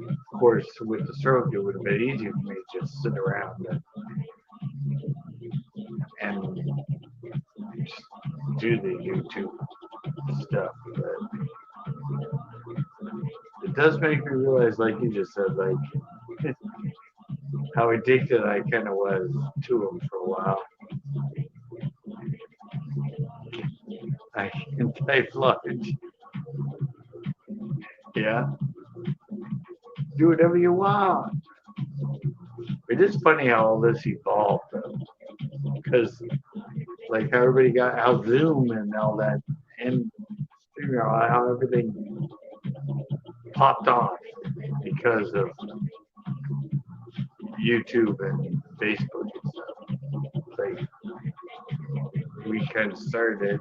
Of course, with the stroke, it would have been easy for me to just sit around and just do the YouTube stuff. But it does make me realize, like you just said, like how addicted I kind of was to them for a while. I can type lunch. Yeah, do whatever you want. It is funny how all this evolved, though, because like how everybody got how Zoom and all that, and you know how everything popped off because of YouTube and Facebook and stuff. It's like we kind of started it,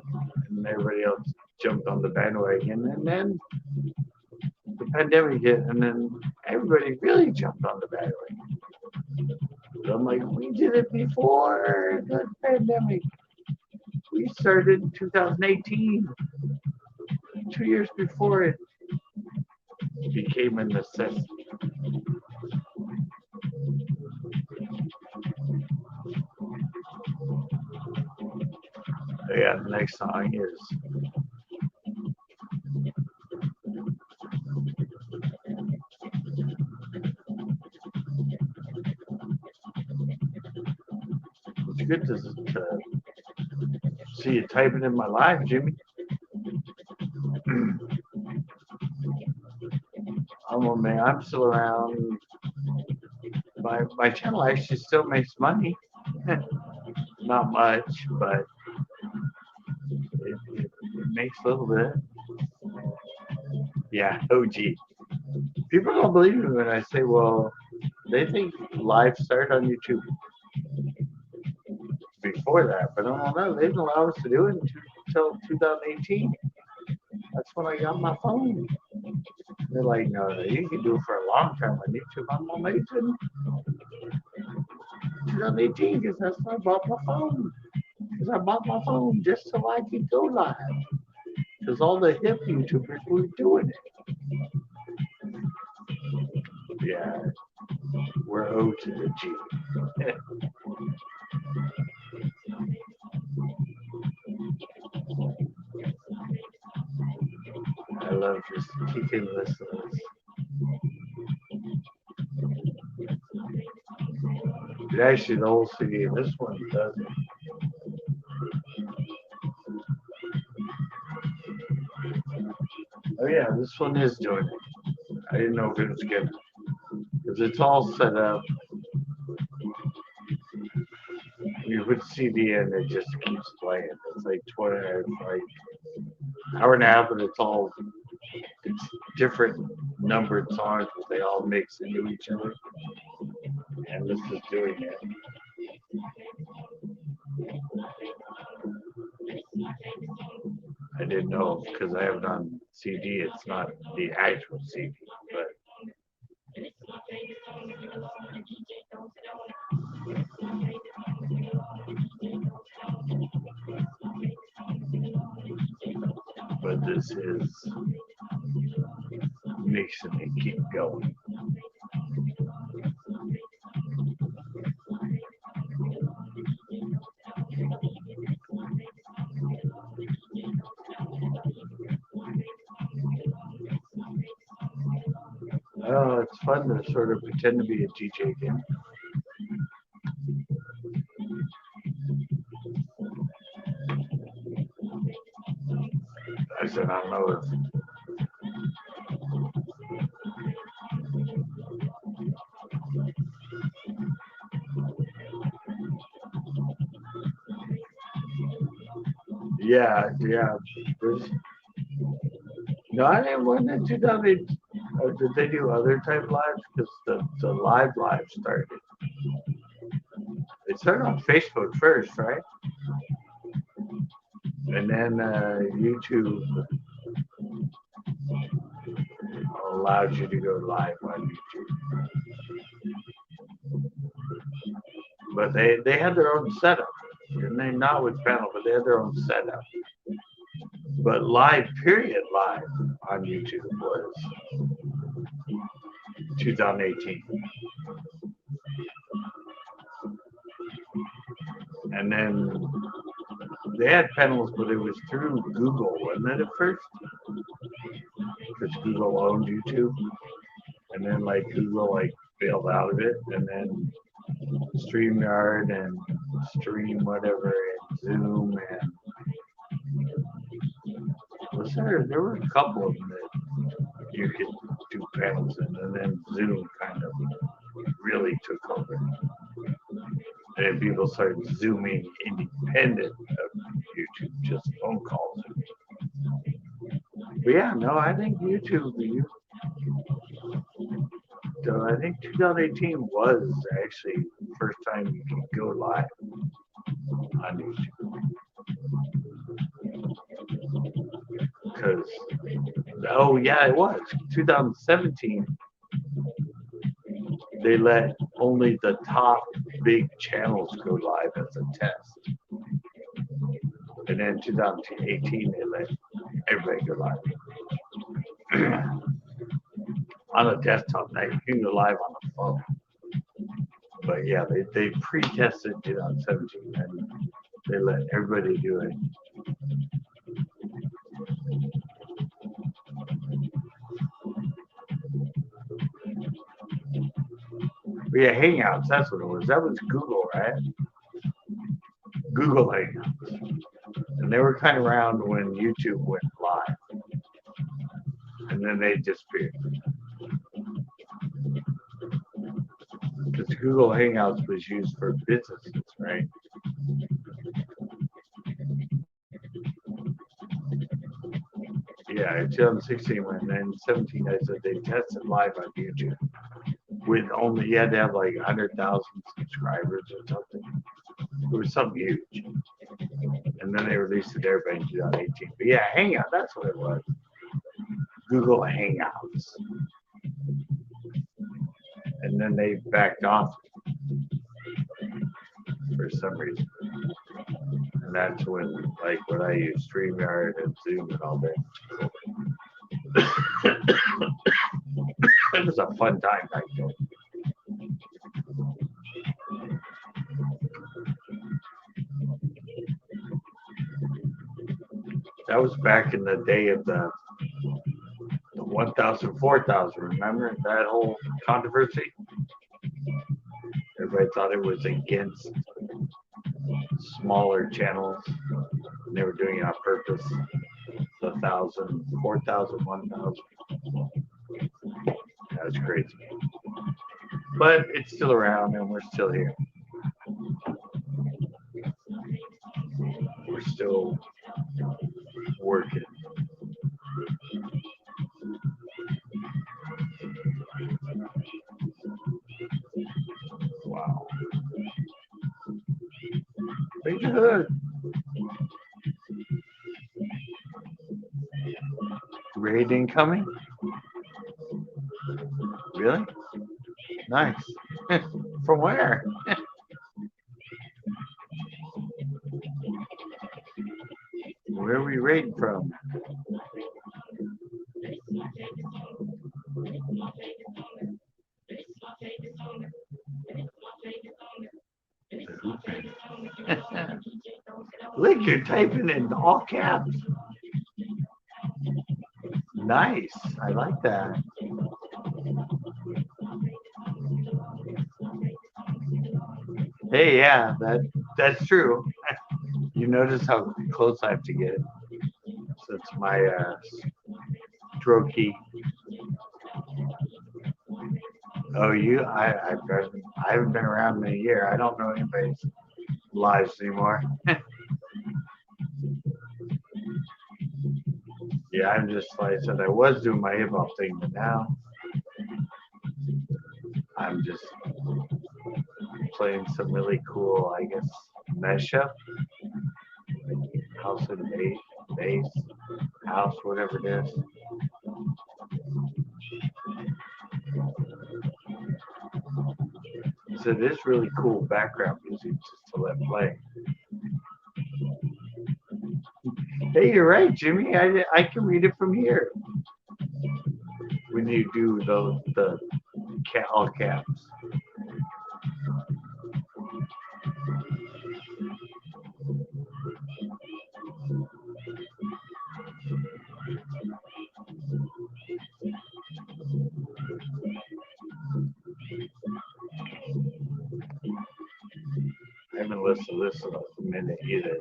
and everybody else jumped on the bandwagon, and then the pandemic hit, and then everybody really jumped on the bandwagon. So I'm like, we did it before the pandemic. We started in 2018, 2 years before it became a necessity. Yeah, the next song is it's good to see you typing in my live, Jimmy. I'm still around. My channel actually still makes money. Not much, but it makes a little bit. Yeah, OG. People don't believe me when I say, well, they think live started on YouTube before that, but I don't know. They didn't allow us to do it until 2018. That's when I got my phone. They're like, no, you can do it for a long time on YouTube. I'm amazing. 2018, because that's when I bought my phone. Because I bought my phone just so I could go live. Because all the hip YouTubers were doing it. Yeah, we're O to the G. I love just keeping listeners. Actually, the whole CD, this one doesn't. Oh yeah, this one is doing it. I didn't know if it was good. Because it's all set up. You put CD in, it just keeps playing. It's like 20, like hour and a half, and it's different numbered songs, but they all mix into each other. And this is doing it. I didn't know because I have it on CD. It's not the actual CD, but this is mixing it keep going. Oh, it's fun to sort of pretend to be a DJ again. I said, I don't know if yeah. There's, no, I didn't want to 2000. Did they do other type lives? Because the live started. It started on Facebook first, right? And then YouTube. Oh, allowed you to go live on YouTube. But they had their own setup. And they not with panel, but they had their own setup. But live, period, live on YouTube was 2018. And then they had panels, but it was through Google, wasn't it, at first? Because Google owned YouTube. And then like Google like bailed out of it. And then StreamYard and Stream whatever and Zoom and there were a couple of them that you could do panels in, and then Zoom kind of really took over. And then people started zooming independent of YouTube, just phone calls. But yeah, no, I think YouTube, so I think 2018 was actually the first time you could go live on YouTube. Because, oh yeah, it was 2017. They let only the top big channels go live as a test, and then 2018 they let everybody go live on a desktop. Now you can go live on a phone, but yeah, they pre-tested 2017 and they let everybody do it. But yeah, Hangouts, that's what it was. That was Google, right? Google Hangouts. And they were kind of around when YouTube went live. And then they disappeared. Because Google Hangouts was used for businesses, right? Yeah, in 2016, when then 17, I said they tested live on YouTube. With only, you had to have like 100,000 subscribers or something. It was something huge. And then they released it to everybody in 2018. But yeah, Hangout, that's what it was. Google Hangouts. And then they backed off for some reason. And that's when, like, when I use StreamYard and Zoom and all that. It was a fun time back then. That was back in the day of the 1,000, 4,000. Remember that whole controversy? Everybody thought it was against smaller channels. And they were doing it on purpose. The 1,000, 4,000, 1,000. That was crazy. But it's still around and we're still here. We're still working. Wow. Pretty good. Raid incoming? Really? Nice. From where? Where are we raiding from? Look, you're typing in all caps. Nice. I like that. Hey, yeah, that's true. You notice how close I have to get. So it's my stroke key. Oh, I haven't been around in a year. I don't know anybody's lives anymore. Yeah, I'm just like I said, I was doing my hip hop thing, but now I'm just playing some really cool, I guess, mashup, house and bass, house, whatever it is. because it is really cool background music just to let play. Hey, you're right, Jimmy. I can read it from here when you do the all caps. I haven't listened to this in a minute either.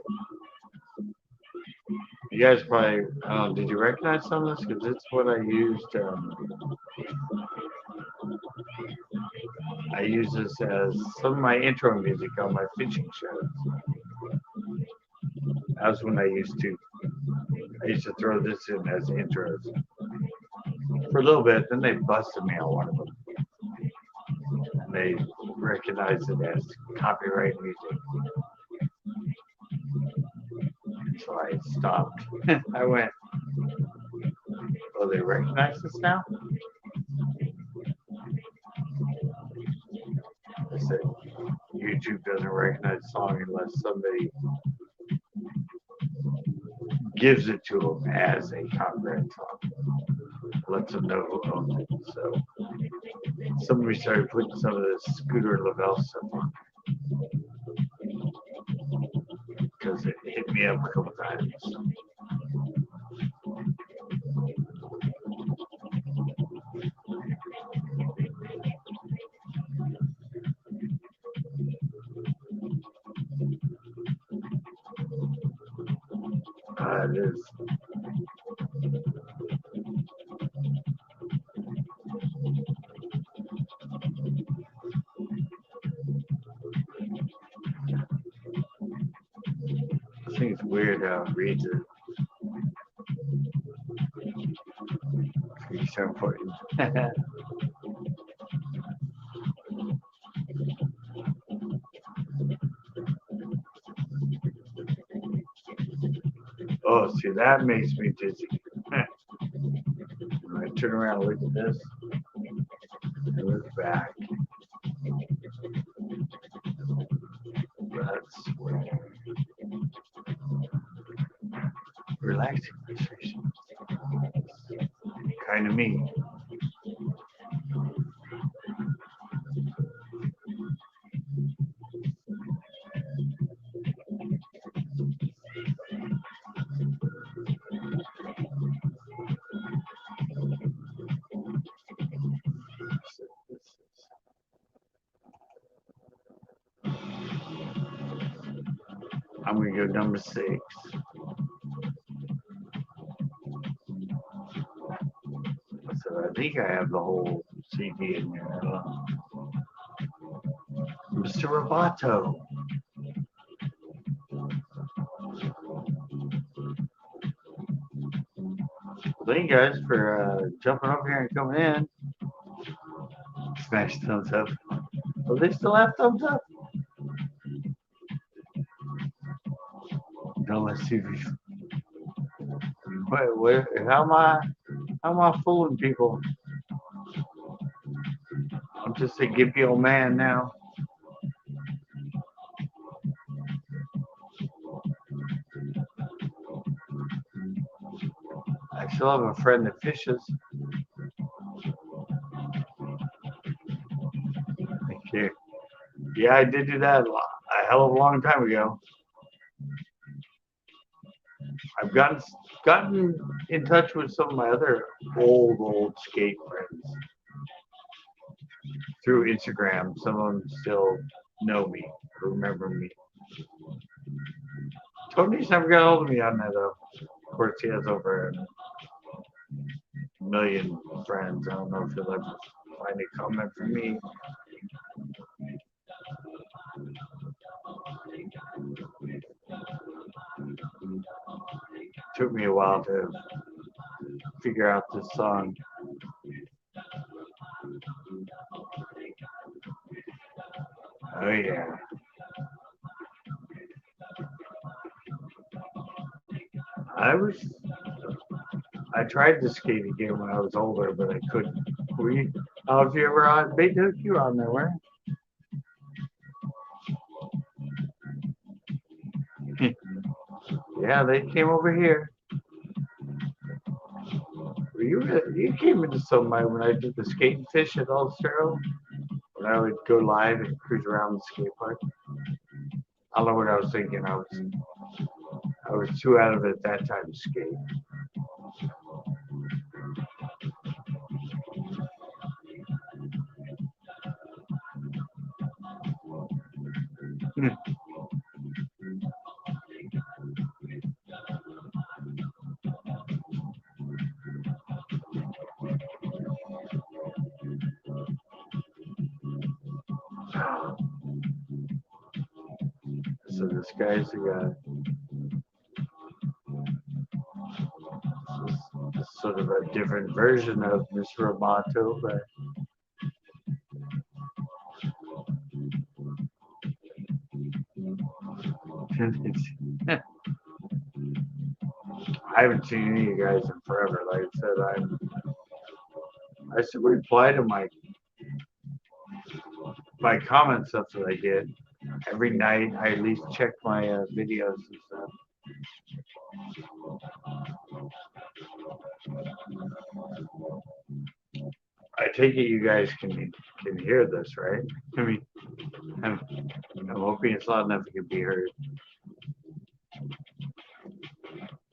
You guys probably, did you recognize some of this? Because it's what I used. I use this as some of my intro music on my fishing shows. That was when I used to throw this in as intros for a little bit. Then they busted me on one of them, and they recognized it as copyright music. So I stopped. I went, oh, they recognize this now? I said, YouTube doesn't recognize a song unless somebody gives it to them as a copyright song. Lets them know who owns it. So somebody started putting some of this Scooter Lavelle stuff on because it hit me up a couple times. It is. I think it's weird how it reads it. 3740. Oh, see, that makes me dizzy. When I turn around and look at this, and look back. That's relaxing sensation. Kind of me. I'm gonna go number 6. So I think I have the whole CD in there. Mr. Roboto. Thank you guys for jumping up here and coming in. Smash thumbs up. Oh, they still have thumbs up? No, let's see. Wait, how am I fooling people? I'm just a gimpy old man now. I still have a friend that fishes. Thank you. Yeah, I did do that a hell of a long time ago. I've gotten in touch with some of my other old skate friends through Instagram. Some of them still know me, remember me. Tony's never got hold of me on that though. Of course, he has over a million friends. I don't know if he'll ever find a comment from me. Took me a while to figure out this song. Oh yeah. I tried to skate again when I was older, but I couldn't. I don't know if you ever on Bait Duke, you were on there, weren't you? Yeah, they came over here. You came into some of my when I did the skate and fish at Australia. When I would go live and cruise around the skate park. I don't know what I was thinking. I was too out of it at that time to skate. So this guy's the guy. This is sort of a different version of Miss Romato, but I haven't seen any of you guys in forever. Like I said, I still reply to my comment stuff that I did every night. I at least check my videos and stuff. I take it you guys can hear this, right? I mean, I'm hoping it's loud enough it can be heard.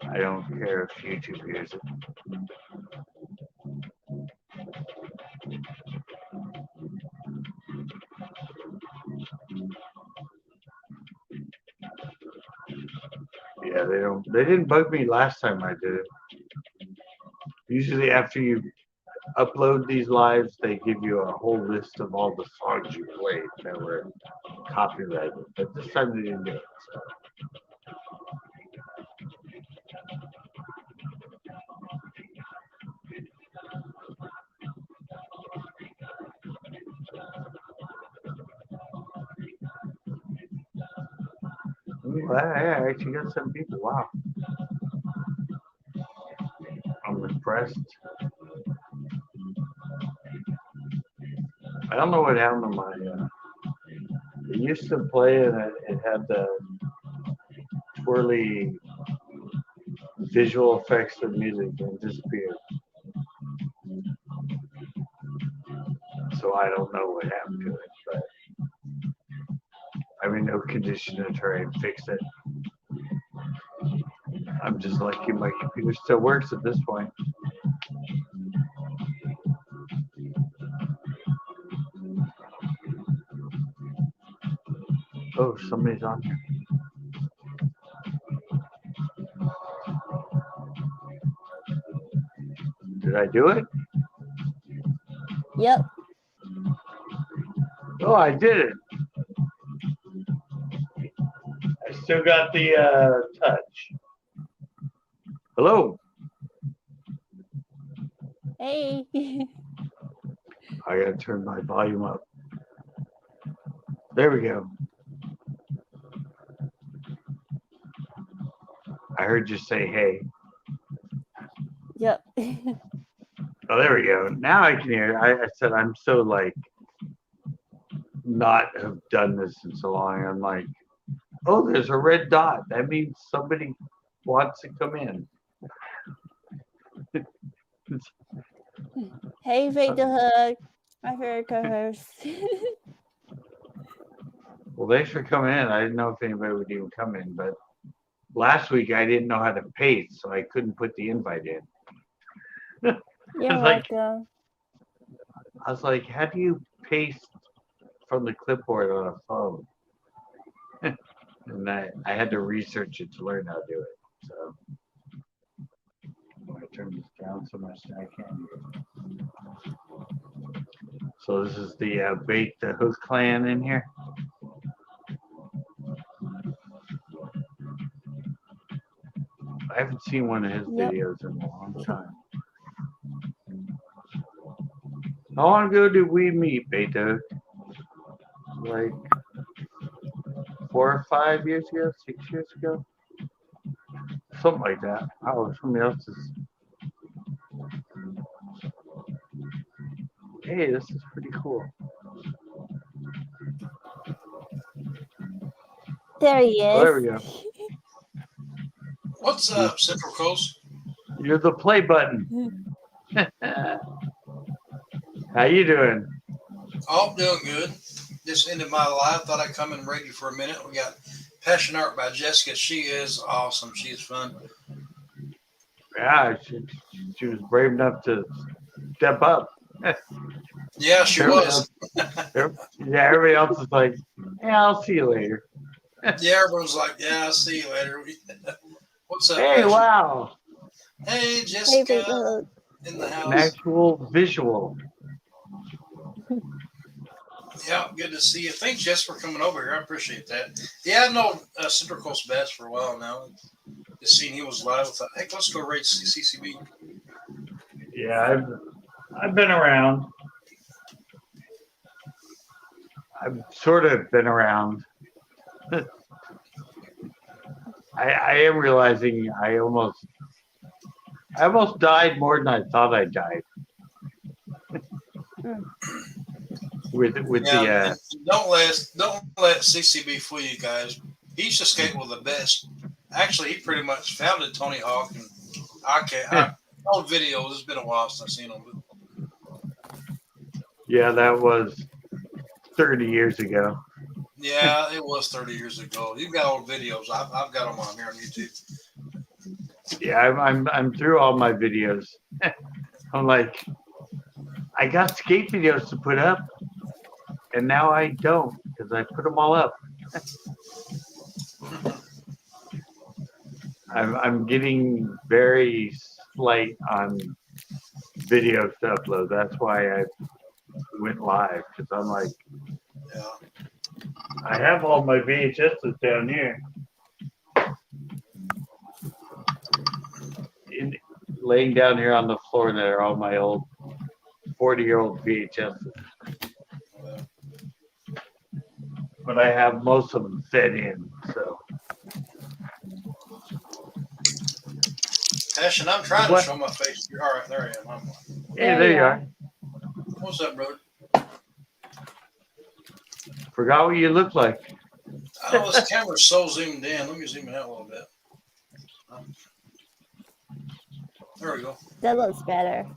I don't care if YouTube hears it. Yeah, they didn't bug me last time I did it. Usually after you upload these lives, they give you a whole list of all the songs you played that were copyrighted. But this time they didn't do it. So. Well, I actually got some people. Wow. I'm impressed. I don't know what happened to my. It used to play and it had the twirly visual effects of music and disappeared. So I don't know what happened to it, but I'm in no condition to try and fix it. I'm just lucky my computer still works at this point. Oh, somebody's on here. Did I do it? Yep. Oh, I did it. I still got the touch. Hello. Hey. I gotta turn my volume up. There we go. I heard you say hey. Yep. Oh, there we go. Now I can hear. I said I'm so like not have done this in so long. I'm like, oh, there's a red dot. That means somebody wants to come in. Hey, Fake the Hug. My favorite co-host. Well, thanks for coming in. I didn't know if anybody would even come in, but last week I didn't know how to paste, so I couldn't put the invite in. You're like, welcome. I was like, how do you paste from the clipboard on a phone? And I had to research it to learn how to do it. So I'm going to turn this down so much that I can hear. So this is the Bait the Host Clan in here. I haven't seen one of his videos in a long time. How long ago did we meet, Beto? Like 4 or 5 years ago, 6 years ago? Something like that. Oh, somebody else's. Hey, this is pretty cool. There he is. Oh, there we go. What's up, Central Coast? You're the play button. How you doing? Oh, I'm doing good. Just ended my live. Thought I'd come and read you for a minute. We got Passion Art by Jessica. She is awesome. She is fun. Yeah, she was brave enough to step up. Yeah, she was. Yeah, everybody else is like, yeah, I'll see you later. Yeah, everyone's like, yeah, I'll see you later. What's up, Hey, Passion? wow. Hey, Hey, Jessica Big Hook. in the An house. actual visual. Yeah, good to see you. Thanks, Jess, for coming over here. I appreciate that. Yeah, I know Central Coast Bass for a while now. Just seen he was live. I thought, hey, let's go raid CCB. Yeah, I've been around. I've sort of been around. I am realizing I almost died more than I thought I died. with Yeah, the don't let CCB fool you guys. He used to skate with the best. Actually, he pretty much founded Tony Hawk, and I old videos. It's been a while since I've seen him. yeah, that was 30 years ago. Yeah, it was 30 years ago. You've got old videos. I've got them on here on YouTube. Yeah, I'm through all my videos. I'm like, I got skate videos to put up, and now I don't because I put them all up. I'm getting very slight on videos to upload. That's why I went live because I'm like, Yeah. I have all my VHSs down here. Laying down here on the floor, there are all my old 40-year-old VHSs. But I have most of them fed in, so. Passion, I'm trying to show my face. You're all right. There I am. Hey, there you are. What's up, brother? Forgot what you look like. Oh, this camera's so zoomed in. Let me zoom it out a little bit. There we go. That looks better.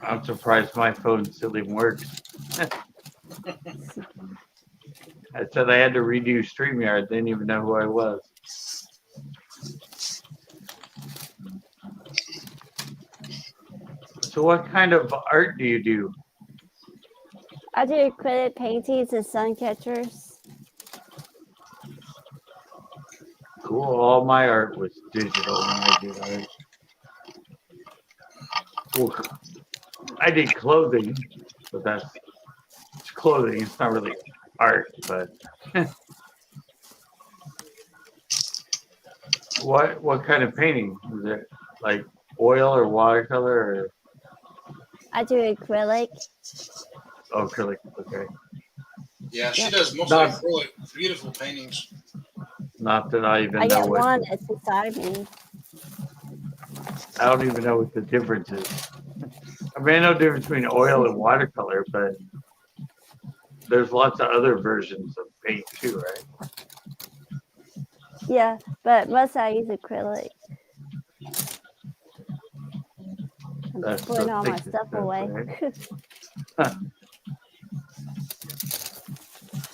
I'm surprised my phone still even works. I said I had to redo StreamYard. They didn't even know who I was. So what kind of art do you do? I do acrylic paintings and sun catchers. Cool. All my art was digital when I did art. Well, I did clothing, but it's clothing. It's not really art, but what kind of painting is it? Like oil or watercolor or? I do acrylic. Oh, acrylic. Okay. Yeah, she does mostly acrylic. Beautiful paintings. Not that I even I know got what. one that's beside me. I don't even know what the difference is. I mean, I know the difference between oil and watercolor, but there's lots of other versions of paint too, right? Yeah, but most I use acrylic. I'm That's putting the all my thickest stuff stuff, away. right?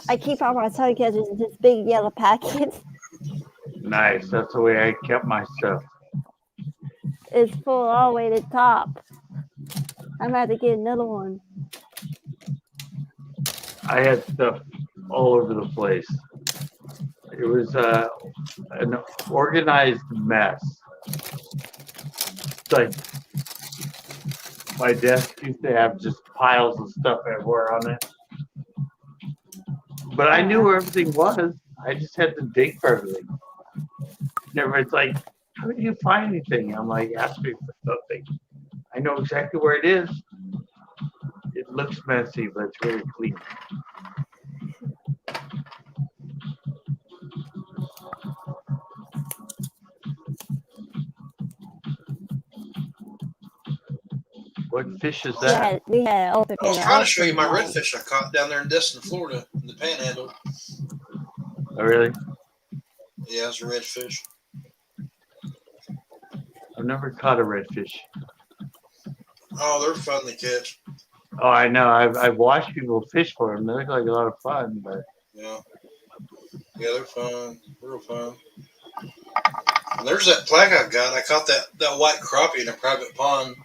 I keep all my sun catchers in this big yellow packet. Nice. That's the way I kept my stuff. It's full all the way to the top. I'm about to get another one. I had stuff all over the place. It was an organized mess. It's like my desk used to have just piles of stuff everywhere on it. But I knew where everything was. I just had to dig for everything. Everybody's like, how did you find anything? I'm like, ask me for something. I know exactly where it is. It looks messy, but it's really clean. What fish is that? We had I was trying to show you my redfish I caught down there in Destin, Florida, in the Panhandle. Oh, really? Yeah, it's a redfish. I've never caught a redfish. Oh, they're fun to catch. Oh, I know. I've watched people fish for them. They look like a lot of fun, but Yeah. Yeah, they're fun. Real fun. And there's that plaque I got. I caught that white crappie in a private pond.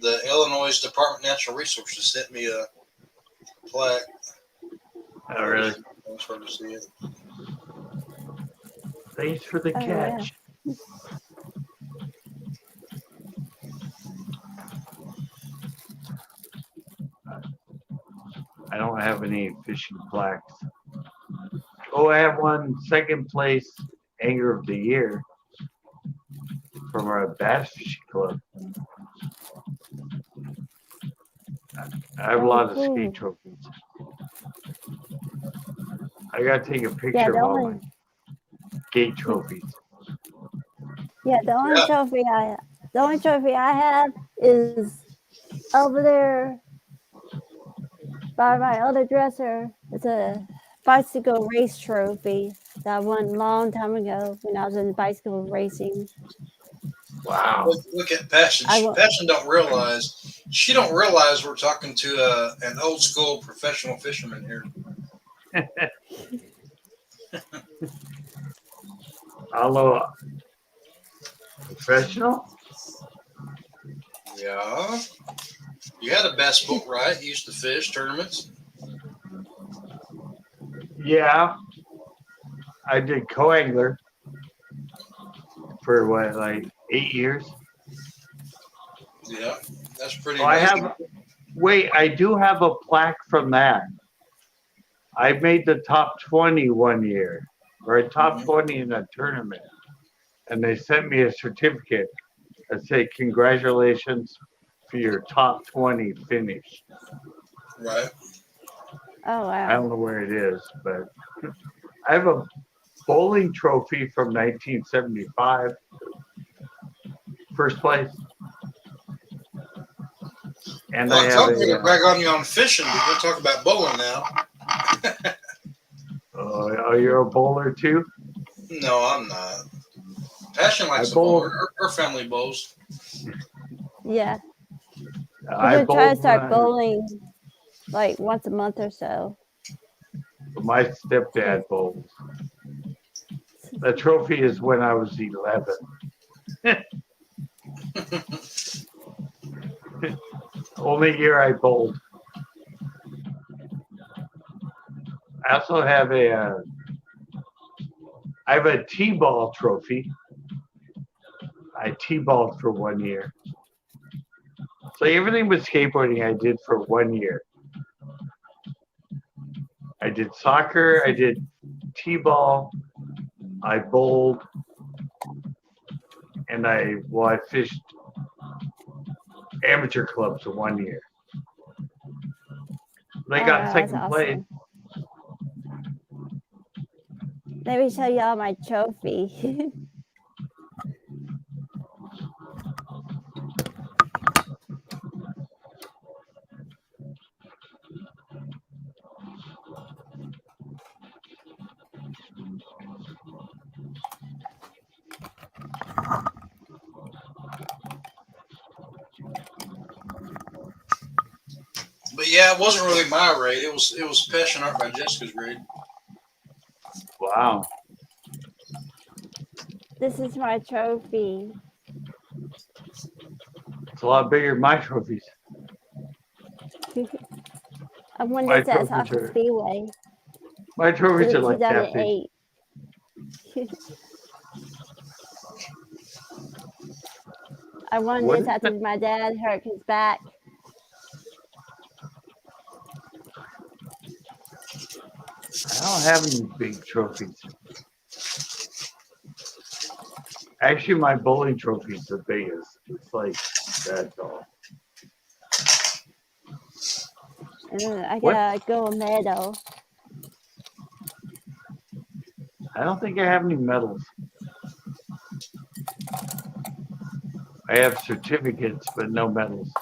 The Illinois Department of Natural Resources sent me a plaque. oh, really? It's hard to see it. Thanks for the Oh, yeah. catch. I don't have any fishing plaques. Oh, I have one second place angler of the year from our bass fishing club. I have a lot of cool. skate trophies. I gotta take a picture Yeah, of all my skate trophies. Yeah, the only trophy I have is over there by my other dresser. It's a bicycle race trophy that I won a long time ago when I was in bicycle racing. Wow. Look at Passion. Passion don't realize. She don't realize we're talking to an old school professional fisherman here. Hello, professional? Yeah. You had a bass boat, right? You used to fish tournaments. Yeah. I did co-angler for what, like 8 years? Yeah, that's pretty. Oh, I do have a plaque from that. I made the top 20 one year, or a top 20 in a tournament. And they sent me a certificate that said, congratulations for your top 20 finish. Right. Oh, wow. I don't know where it is, but I have a bowling trophy from 1975. First place. And Well, I I'm have talking to brag on you on fishing, but we'll talk about bowling now. Oh, you're a bowler too? No, I'm not. Passion likes to bowl. Her family bowls. Yeah. I We're trying to start bowling like once a month or so. My stepdad bowls. The trophy is when I was 11. Only year I bowled. I also have a T-ball trophy. I T-balled for 1 year. So everything with skateboarding I did for 1 year. I did soccer, I did T-ball, I bowled, and I fished amateur clubs for 1 year. They got second place. Let me show y'all my trophy. But yeah, it wasn't really my raid. It was Passion Art by Jessica's raid. Wow. This is my trophy. It's a lot bigger than my trophies. I won this at Soccer Speedway. My trophies are like that big. 2008. I won this after my dad hurt his back. I don't have any big trophies. Actually, my bowling trophy is the biggest. It's like that tall. And then I got a gold medal. I don't think I have any medals. I have certificates, but no medals.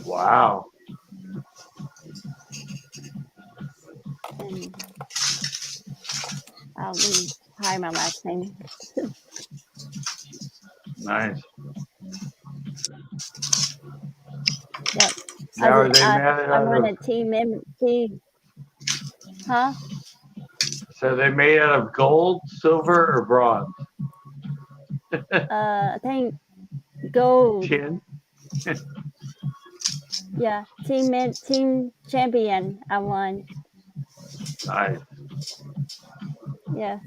Wow. I'll hide my last name. Nice. Yep. Now are they made I out run of? a team. Huh? So they made out of gold, silver, or bronze? I think gold. Tin. Yeah. Team champion. I won. Nice. Yeah.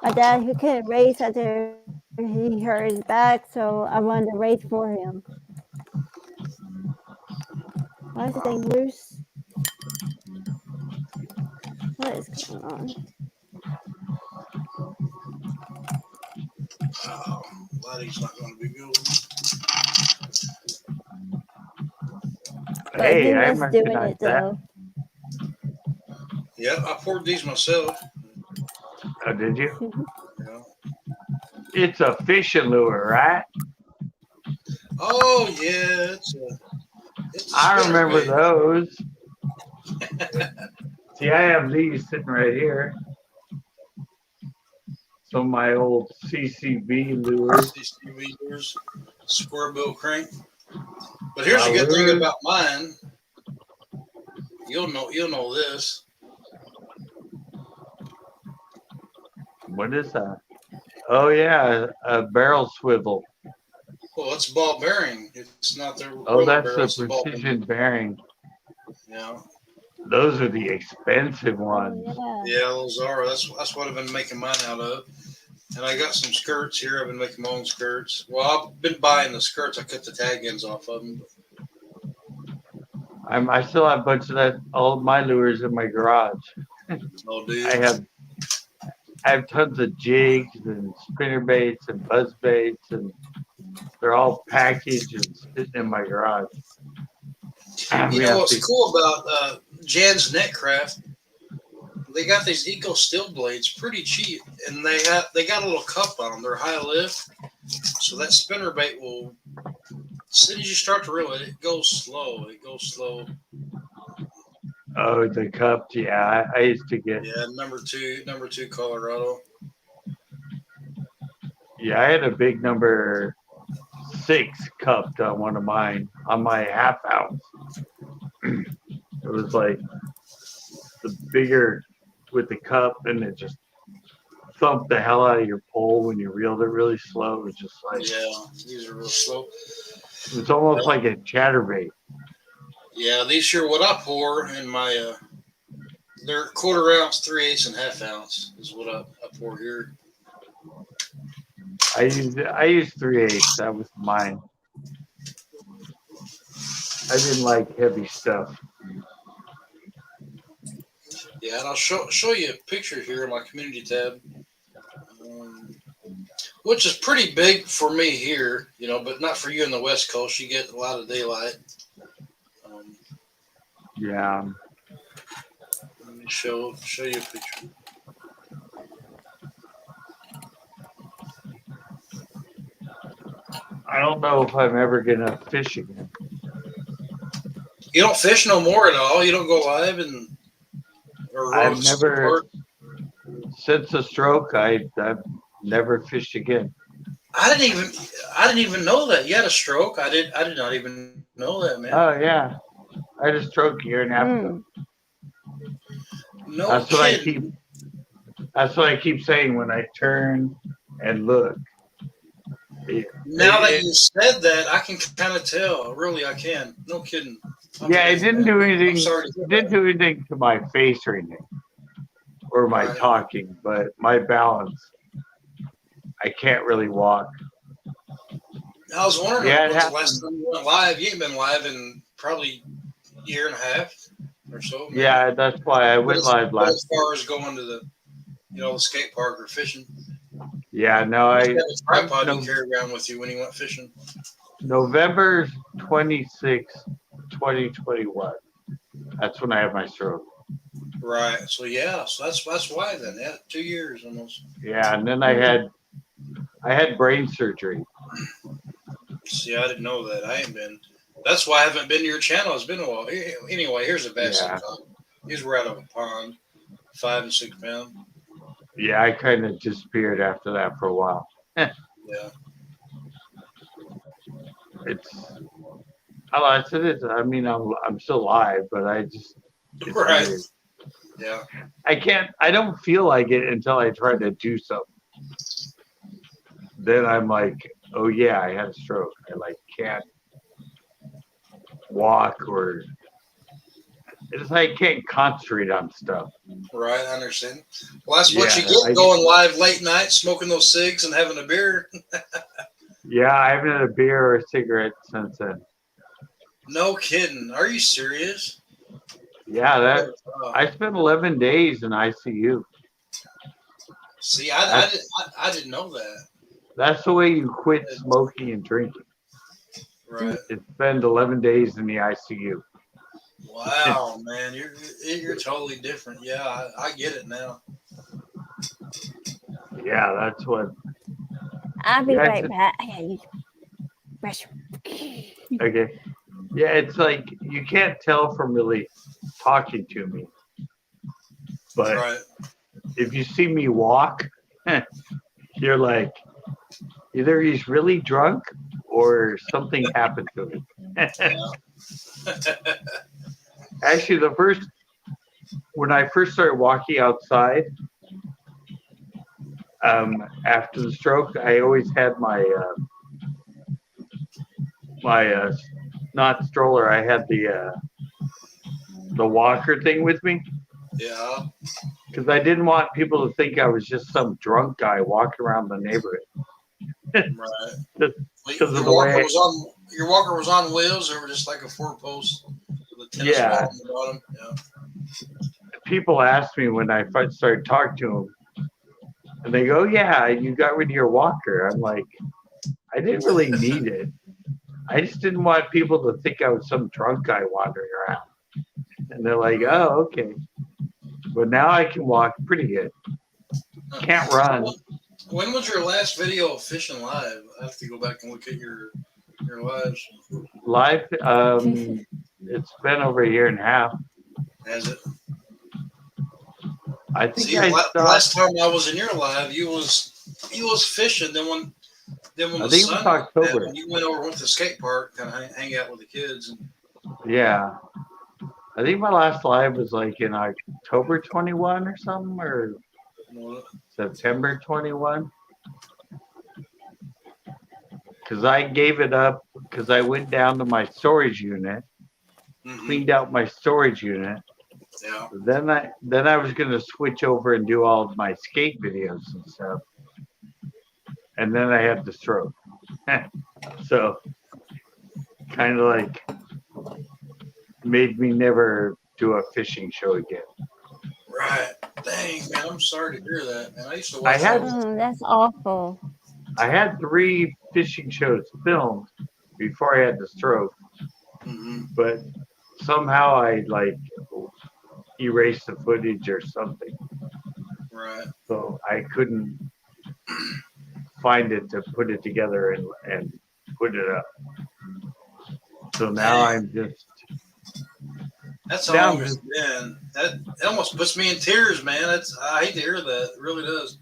My dad, he couldn't race after he hurt his back, so I won the race for him. Why is the thing loose? What is going on? Oh, Laddie's not going to be good. But he Hey, I was doing recognize it that. though. Yeah, I poured these myself. Oh, did you? Yeah. It's a fishing lure, right? Oh yeah, it's a I remember spinnerbait. those. See, I have these sitting right here. Some of my old CCB lures. CCB lures, square bill crank. But here's a good thing Lures. about mine. You'll know this. What is that? Oh yeah, a barrel swivel. Well, it's ball bearing. It's not the Oh, roller that's barrel. the It's the ball precision bearing. bearing. Yeah, Those are the expensive Oh, ones. yeah. yeah, those are. That's what I've been making mine out of. And I got some skirts here. I've been making my own skirts. Well, I've been buying the skirts. I cut the tag ends off of them. I still have a bunch of that. All of my lures in my garage. Oh, do you? I have tons of jigs and spinner baits and buzz baits, and they're all packaged and sitting in my garage. You We know have what's to. cool about Jan's Netcraft? They got these eco steel blades pretty cheap, and they got a little cup on them. They're high lift, so that spinner bait will. As soon as you start to reel it, it goes slow. It goes slow. Oh, the cups. Yeah, I used to get. Yeah, number two, Colorado. Yeah, I had a big number 6 cupped on one of mine on my half ounce. It was like the bigger with the cup, and it just thumped the hell out of your pole when you reeled it really slow. It was just like Yeah, these are real slow. it was almost like a chatterbait. Yeah, these here what I pour in my they're 1/4 ounce, 3/8 and half ounce is what I pour here. I used 3/8. That was mine. I didn't like heavy stuff. Yeah, and I'll show you a picture here in my community tab, which is pretty big for me here, but not for you in the West Coast. You get a lot of daylight. Yeah. Let me show you a picture. I don't know if I'm ever gonna fish again. You don't fish no more at all. You don't go live or I've road never park? since the stroke. I've never fished again. I didn't even know that you had a stroke. I did not even know that, man. Oh yeah, I had a stroke a year and a half ago. No That's kidding. That's what I keep saying when I turn and look. Now that you said that, I can kind of tell. Really, I can. No kidding. Yeah, it didn't do anything. I'm sorry to hear It didn't do anything to my face or anything, or my Right. talking, but my balance. I can't really walk. I was wondering Yeah, it when was the happened. last time you went live. You ain't been live in probably a year and a half or so. Maybe. Yeah, that's why I went live But as last. far as going to the skate park or fishing, Yeah, no, you have a tripod no, you carry around with you when you went fishing. November 26, 2021. That's when I had my stroke. Right. So yeah. So that's why then. Yeah, 2 years almost. Yeah, and then I had brain surgery. See, I didn't know that. I ain't been. That's why I haven't been to your channel. It's been a while. Anyway, here's a bass I caught. These were out of a pond, 5 and 6 pound. Yeah, I kind of disappeared after that for a while. Yeah. It's I said it. I mean, I'm still alive, but it's Right. weird. Yeah. I don't feel like it until I try to do something. Then I'm like, oh yeah, I had a stroke. I like can't walk or it's like I can't concentrate on stuff. Right. I understand. Well, that's what you Yeah, get going live late night, smoking those cigs and having a beer. yeah, I haven't had a beer or a cigarette since then. No kidding. Are you serious? Yeah, Oh. I spent 11 days in ICU. See, That's I didn't know that. that's the way you quit smoking and drinking. Right. It's spend 11 days in the ICU. Wow, man, you're totally different. Yeah, I get it now. Yeah, that's what. I'll be Yeah, right back. I gotta use the restroom. okay. Yeah, it's like you can't tell from really talking to me, but Right. if you see me walk, you're like, either he's really drunk or something happened to him. Yeah. Actually, when I first started walking outside, after the stroke, I always had my not stroller. I had the walker thing with me Yeah. because I didn't want people to think I was just some drunk guy walking around the neighborhood. Right. Because of the way. Your walker was on wheels, or just like a 4-post with a tennis ball on the bottom. Yeah. People asked me when I first started talking to them, and they go, "Yeah, you got rid of your walker." I'm like, I didn't really need it. I just didn't want people to think I was some drunk guy wandering around. And they're like, "Oh, okay." But now I can walk pretty good. Can't run. When was your last video of fishing live? I have to go back and look at your lives. Live, it's been over a year and a half. Has it? I think See, I stopped. last time I was in your live, you was fishing. Then when I the think it sun was October. when you went to the skate park, kind of hang out with the kids. And, Yeah. I think my last live was like in October 21 or something, or September 21. Because I gave it up because I went down to my storage unit, cleaned out my storage unit. Yeah. Then I was gonna switch over and do all of my skate videos and stuff. And then I had the stroke. So kind of like made me never do a fishing show again. Right. Dang, man, I'm sorry to hear that. Man, I used to watch. That's awful. I had 3 fishing shows filmed before I had the stroke, but somehow I like erased the footage or something. Right. So I couldn't find it to put it together and put it up. So now I'm just. That's how long it's been. That almost puts me in tears, man. I hate to hear that. It really does.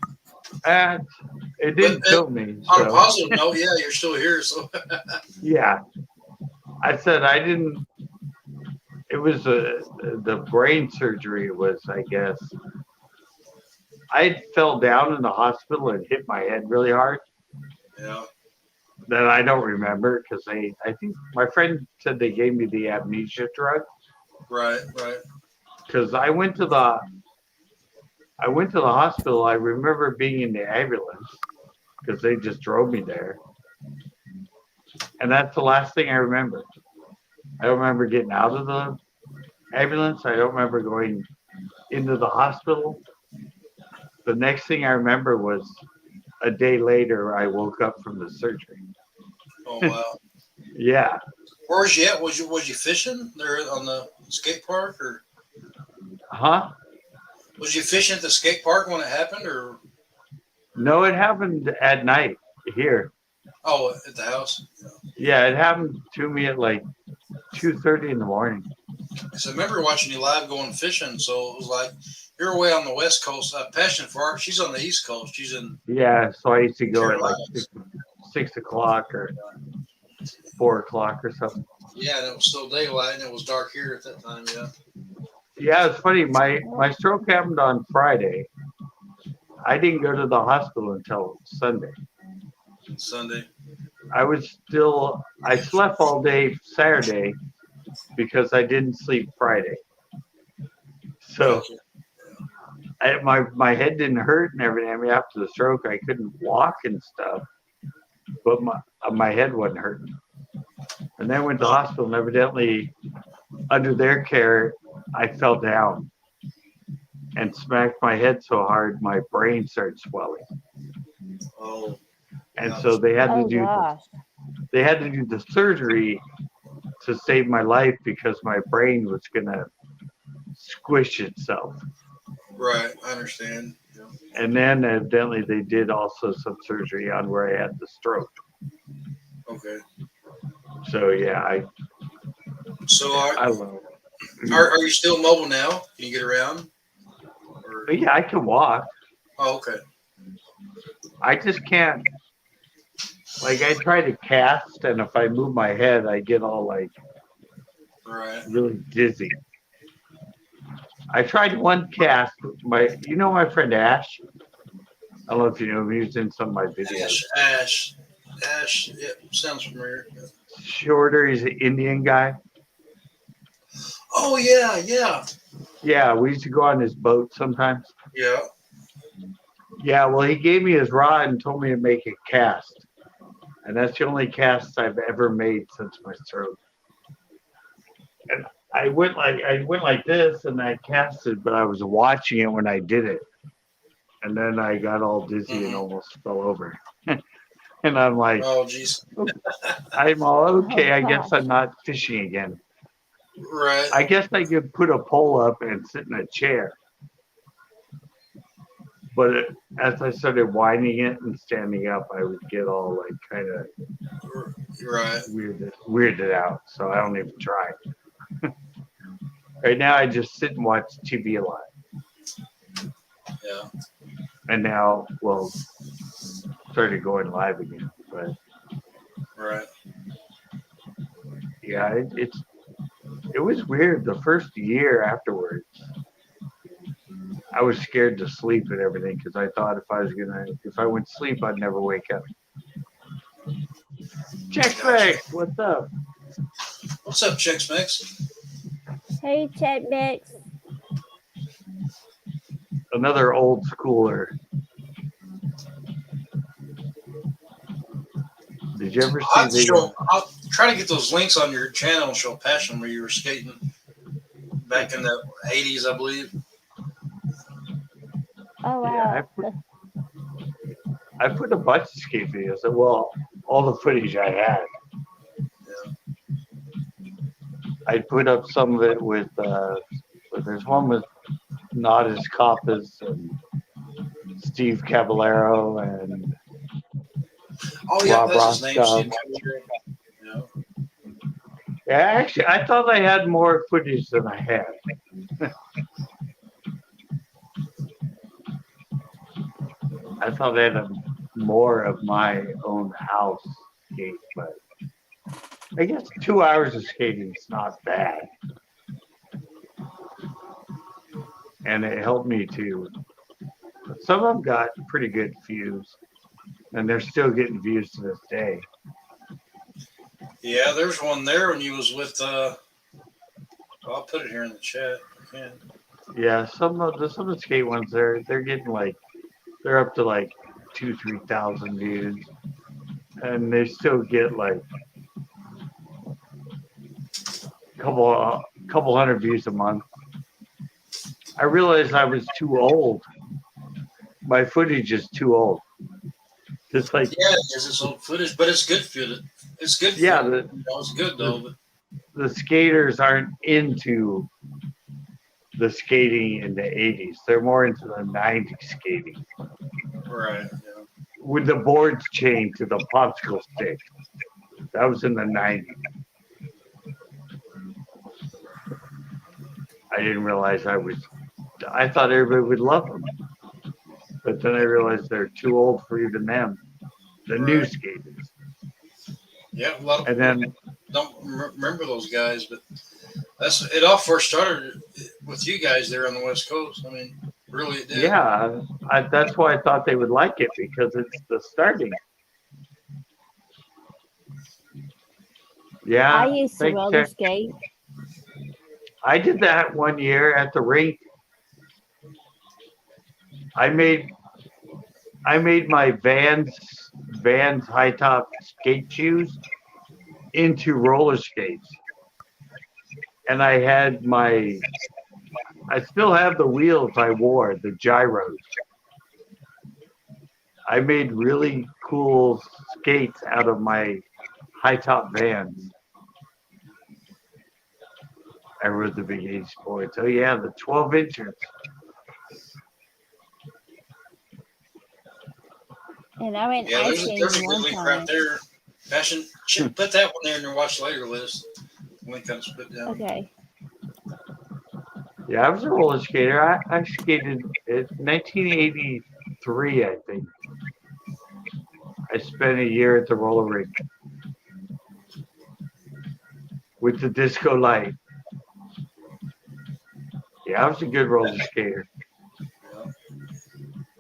It didn't kill me. On a positive note, yeah, you're still here. So yeah, I said I didn't. It was the brain surgery was, I guess. I fell down in the hospital and hit my head really hard. Yeah. That I don't remember because I think my friend said they gave me the amnesia drug. Right. Because I went to the hospital. I remember being in the ambulance because they just drove me there, and that's the last thing I remember. I don't remember getting out of the ambulance. I don't remember going into the hospital. The next thing I remember was a day later, I woke up from the surgery. Oh wow. Yeah. Where was you at? Was you fishing there on the skate park, or? Huh? Was you fishing at the skate park when it happened, or? No, it happened at night here. Oh, at the house. Yeah, it happened to me at like 2:30 in the morning. So I remember watching you live going fishing. So it was like You're away on the West Coast. Passion for Art, she's on the East Coast. She's in Yeah, so I used to go at like Carolinas. 6 o'clock or 4 o'clock or something. Yeah, and it was still daylight, and it was dark here at that time. Yeah. Yeah, it's funny. My stroke happened on Friday. I didn't go to the hospital until Sunday. Sunday. I slept all day Saturday because I didn't sleep Friday. So my head didn't hurt and everything. I mean, after the stroke, I couldn't walk and stuff, but my head wasn't hurting. And then went to the hospital, and evidently, under their care, I fell down and smacked my head so hard my brain started swelling. Oh. And so they had to Oh do gosh. the surgery to save my life because my brain was gonna squish itself. Right, I understand. Yeah. And then evidently they did also some surgery on where I had the stroke. Okay. So yeah, So I love it. are you still mobile now? Can you get around? Or, But yeah, I can walk. oh, okay. I just can't. Like I try to cast, and if I move my head, I get all like Right. really dizzy. I tried one cast. My friend Ash. I don't know if you know him. He was in some of my videos. Ash. Yeah, sounds familiar. Shorter. He's an Indian guy. Oh yeah. Yeah, we used to go on his boat sometimes. Yeah. Yeah, well, he gave me his rod and told me to make a cast, and that's the only cast I've ever made since my stroke. And I went like this, and I casted, but I was watching it when I did it, and then I got all dizzy and almost fell over. And I'm like, Oh jeez. I'm all okay. Oh, I guess gosh. I'm not fishing again. Right. I guess I could put a pole up and sit in a chair. But as I started winding it and standing up, I would get all like kind of Right. weirded out. So I don't even try. Right now, I just sit and watch TV a lot. Yeah. And now, well, started going live again. But Right. yeah, it was weird. The first year afterwards, I was scared to sleep and everything because I thought if I went to sleep, I'd never wake up. Check Mix, what's up? What's up, Chicks Mix? Hey, Chet Mix. Another old schooler. Did you ever see I'll try to get those links on your channel and show Passion where you were skating back in the 80s, I believe. Oh Yeah, wow. I put a bunch of skate videos. Well, all the footage I had. I put up some of it with. There's one with Nadas Coppas and Steve Caballero and Oh yeah, Rob that's his name. Roscoe. Steve Caballero. Yeah. Yeah, actually, I thought I had more footage than I had. I thought I had more of my own house skate, but I guess 2 hours of skating is not bad. And it helped me too. Some of them got pretty good views, and they're still getting views to this day. Yeah, there's one there when you was with. I'll put it here in the chat. I can. Yeah, some of the skate ones they're getting like they're up to like 2,000-3,000 views, and they still get like couple hundred views a month. I realized I was too old. My footage is too old. It's like Yeah, it's old footage, but it's good footage. It's good. Yeah, footage. It's good though. But the skaters aren't into the skating in the 80s. They're more into the 90s skating. right. Yeah. With the boards chained to the popsicle stick. That was in the 90s. I didn't realize I was I thought everybody would love them, but then I realized they're too old for even them, the new Right. skaters. Yeah, a lot of And people then, don't remember those guys, but that's it. All first started with you guys there on the West Coast. I mean, really, it did. yeah, that's why I thought they would like it because it's the starting. I Yeah, used to thanks, roller Jack. skate. I did that one year at the rink. I made I made my Vans high top skate shoes into roller skates, and I still have the wheels I wore, the gyros. I made really cool skates out of my high top Vans. I rode the big H boards. Oh yeah, the 12 inches. And I went Yeah, ice there's skating a good one link right time. there. Passion, put that one there in your watch later list. Link kind of split down. Okay. Yeah, I was a roller skater. I skated in 1983, I think. I spent a year at the roller rink with the disco light. Yeah, I was a good roller skater. Yeah.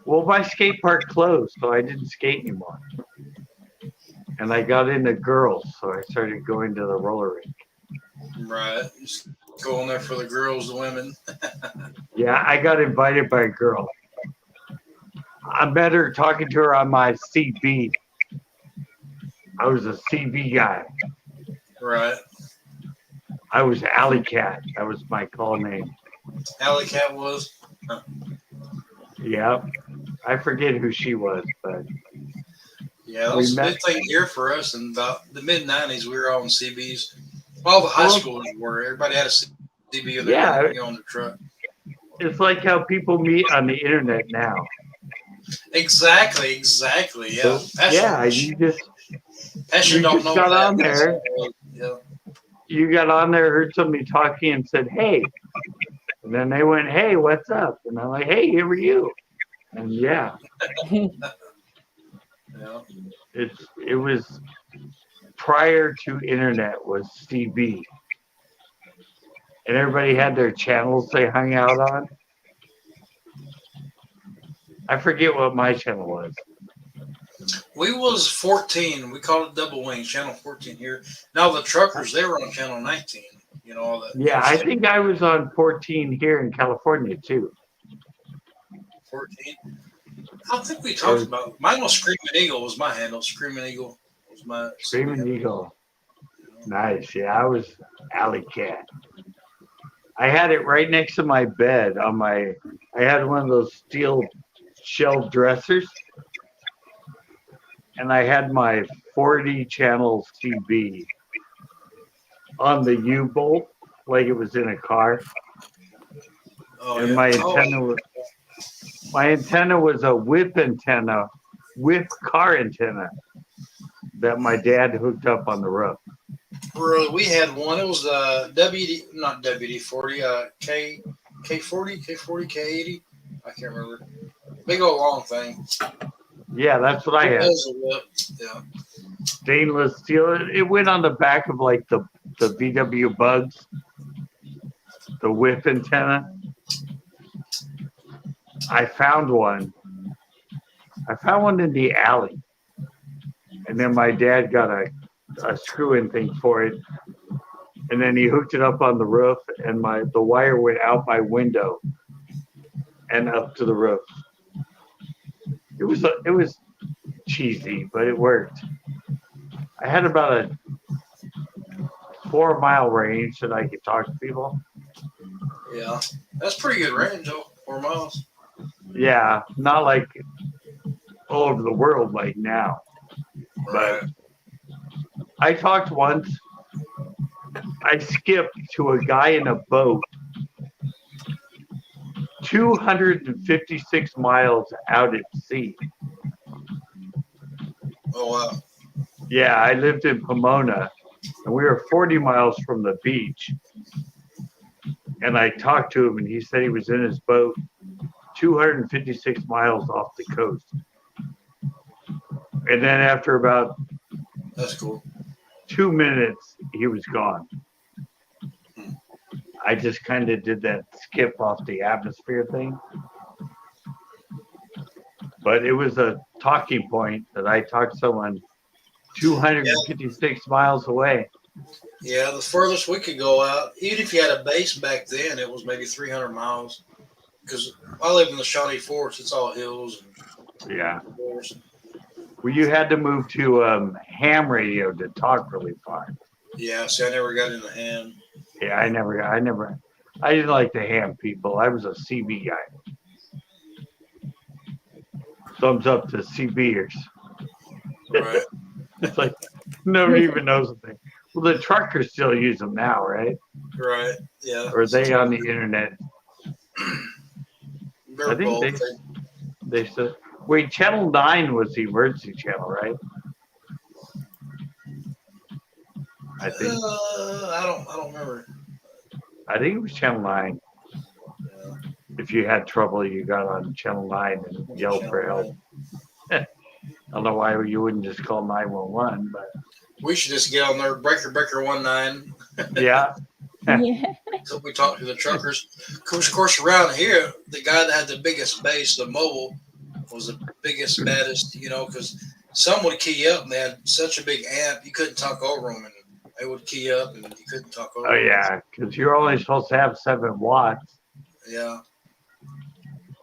Well, my skate park closed, so I didn't skate anymore. And I got into girls, so I started going to the roller rink. Right. Just go on there for the girls, the women. Yeah, I got invited by a girl. I met her talking to her on my CB. I was a CB guy. Right. I was Alley Cat. That was my call name. Alley Cat was. Huh. Yep. I forget who she was, but Yeah, that we was a met. big thing here for us in about the mid 90s. We were all in CBs. All the high Well, schoolers were. Everybody had a CB of their yeah, own on their truck. it's like how people meet on the internet now. Exactly. Yeah. So yeah, Passion you don't just know got that. on That's there. all it was. Yeah. You got on there, heard somebody talking, and said, "Hey," and then they went, "Hey, what's up?" And I'm like, "Hey, who are you?" And yeah, Yeah. it was prior to internet was CB, and everybody had their channels they hung out on. I forget what my channel was. We was 14. We called it Double Wing, Channel 14 here. Now the truckers, they were on Channel 19. You know, all the Yeah, I interstate think I was on 14 here in California too. 14. I think we It talked was about mine was Screaming Eagle was my handle. Screaming Eagle was my CB. Screaming Eagle. Nice. Yeah, I was Alley Cat. I had it right next to my bed I had one of those steel shelf dressers, and I had my 40 channel CB on the U-bolt like it was in a car, Oh and yeah. my antenna was a whip car antenna that my dad hooked up on the roof. Bro, we had one. It was WD, not WD 40, K40, K80. I can't remember. Big old long thing. Yeah, that's what I It had. was a whip. Yeah. Stainless steel. It went on the back of like the VW Bugs, the whip antenna. I found one in the alley, and then my dad got a screw-in thing for it, and then he hooked it up on the roof, and the wire went out my window and up to the roof. It was cheesy, but it worked. I had about a 4-mile range that I could talk to people. Yeah. That's pretty good range, though. 4 miles. Yeah, not like all over the world like now. Right. But I talked once. I skipped to a guy in a boat 256 miles out at sea. Oh, wow. Yeah, I lived in Pomona, and we were 40 miles from the beach. And I talked to him, and he said he was in his boat 256 miles off the coast. And then after about That's cool. 2 minutes, he was gone. I just kind of did that skip off the atmosphere thing. But it was a talking point that I talked to someone 256 miles away. Yeah, the furthest we could go out, even if you had a base back then, it was maybe 300 miles. Because I live in the Shawnee Forest, it's all hills and Yeah. forest. Well, you had to move to ham radio to talk really far. Yeah, see, I never got into ham. Yeah, I didn't like the ham people. I was a CB guy. Thumbs up to CBers. Right. It's like nobody even knows the thing. Well, the truckers still use them now, right? Right. Yeah. Or are they on the internet? They're I think both. they said. Wait, Channel 9 was the emergency channel, right? I think. I don't remember. I think it was Channel 9. Yeah. If you had trouble, you got on Channel 9 and yelled for help. I don't know why you wouldn't just call 911, but We should just get on there, breaker 19. yeah. Yeah. So we talked to the truckers. Of course, around here, the guy that had the biggest base, the mobile, was the biggest, baddest, because some would key up and they had such a big amp, you couldn't talk over them, and they would key up and you couldn't talk over Oh, them. yeah, because you're only supposed to have 7 watts. Yeah.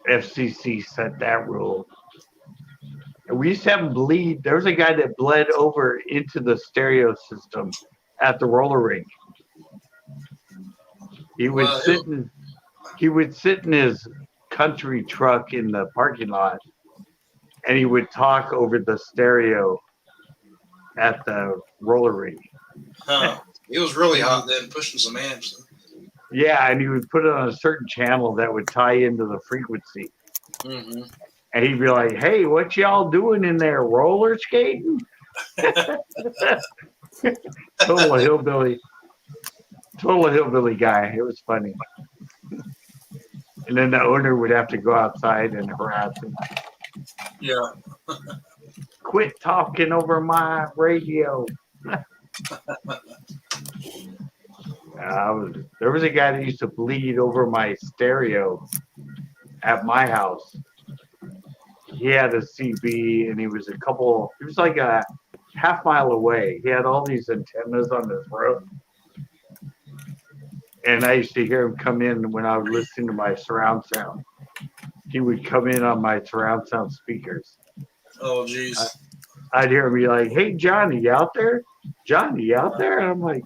FCC set that rule. And we used to have them bleed. There was a guy that bled over into the stereo system at the roller rink. He would sit in his country truck in the parking lot, and he would talk over the stereo at the roller rink. Huh. It was really hot then, pushing some amps. Yeah, and he would put it on a certain channel that would tie into the frequency. Mm-hmm. And he'd be like, "Hey, what y'all doing in there? Roller skating?" Total hillbilly guy. It was funny. And then the owner would have to go outside and harass him. Yeah. Quit talking over my radio. There was a guy that used to bleed over my stereo at my house. He had a CB, and he was like a half mile away. He had all these antennas on his roof. And I used to hear him come in when I was listening to my surround sound. He would come in on my surround sound speakers. Oh, geez. I'd hear him be like, "Hey, Johnny, you out there? Johnny, you out there?" And I'm like,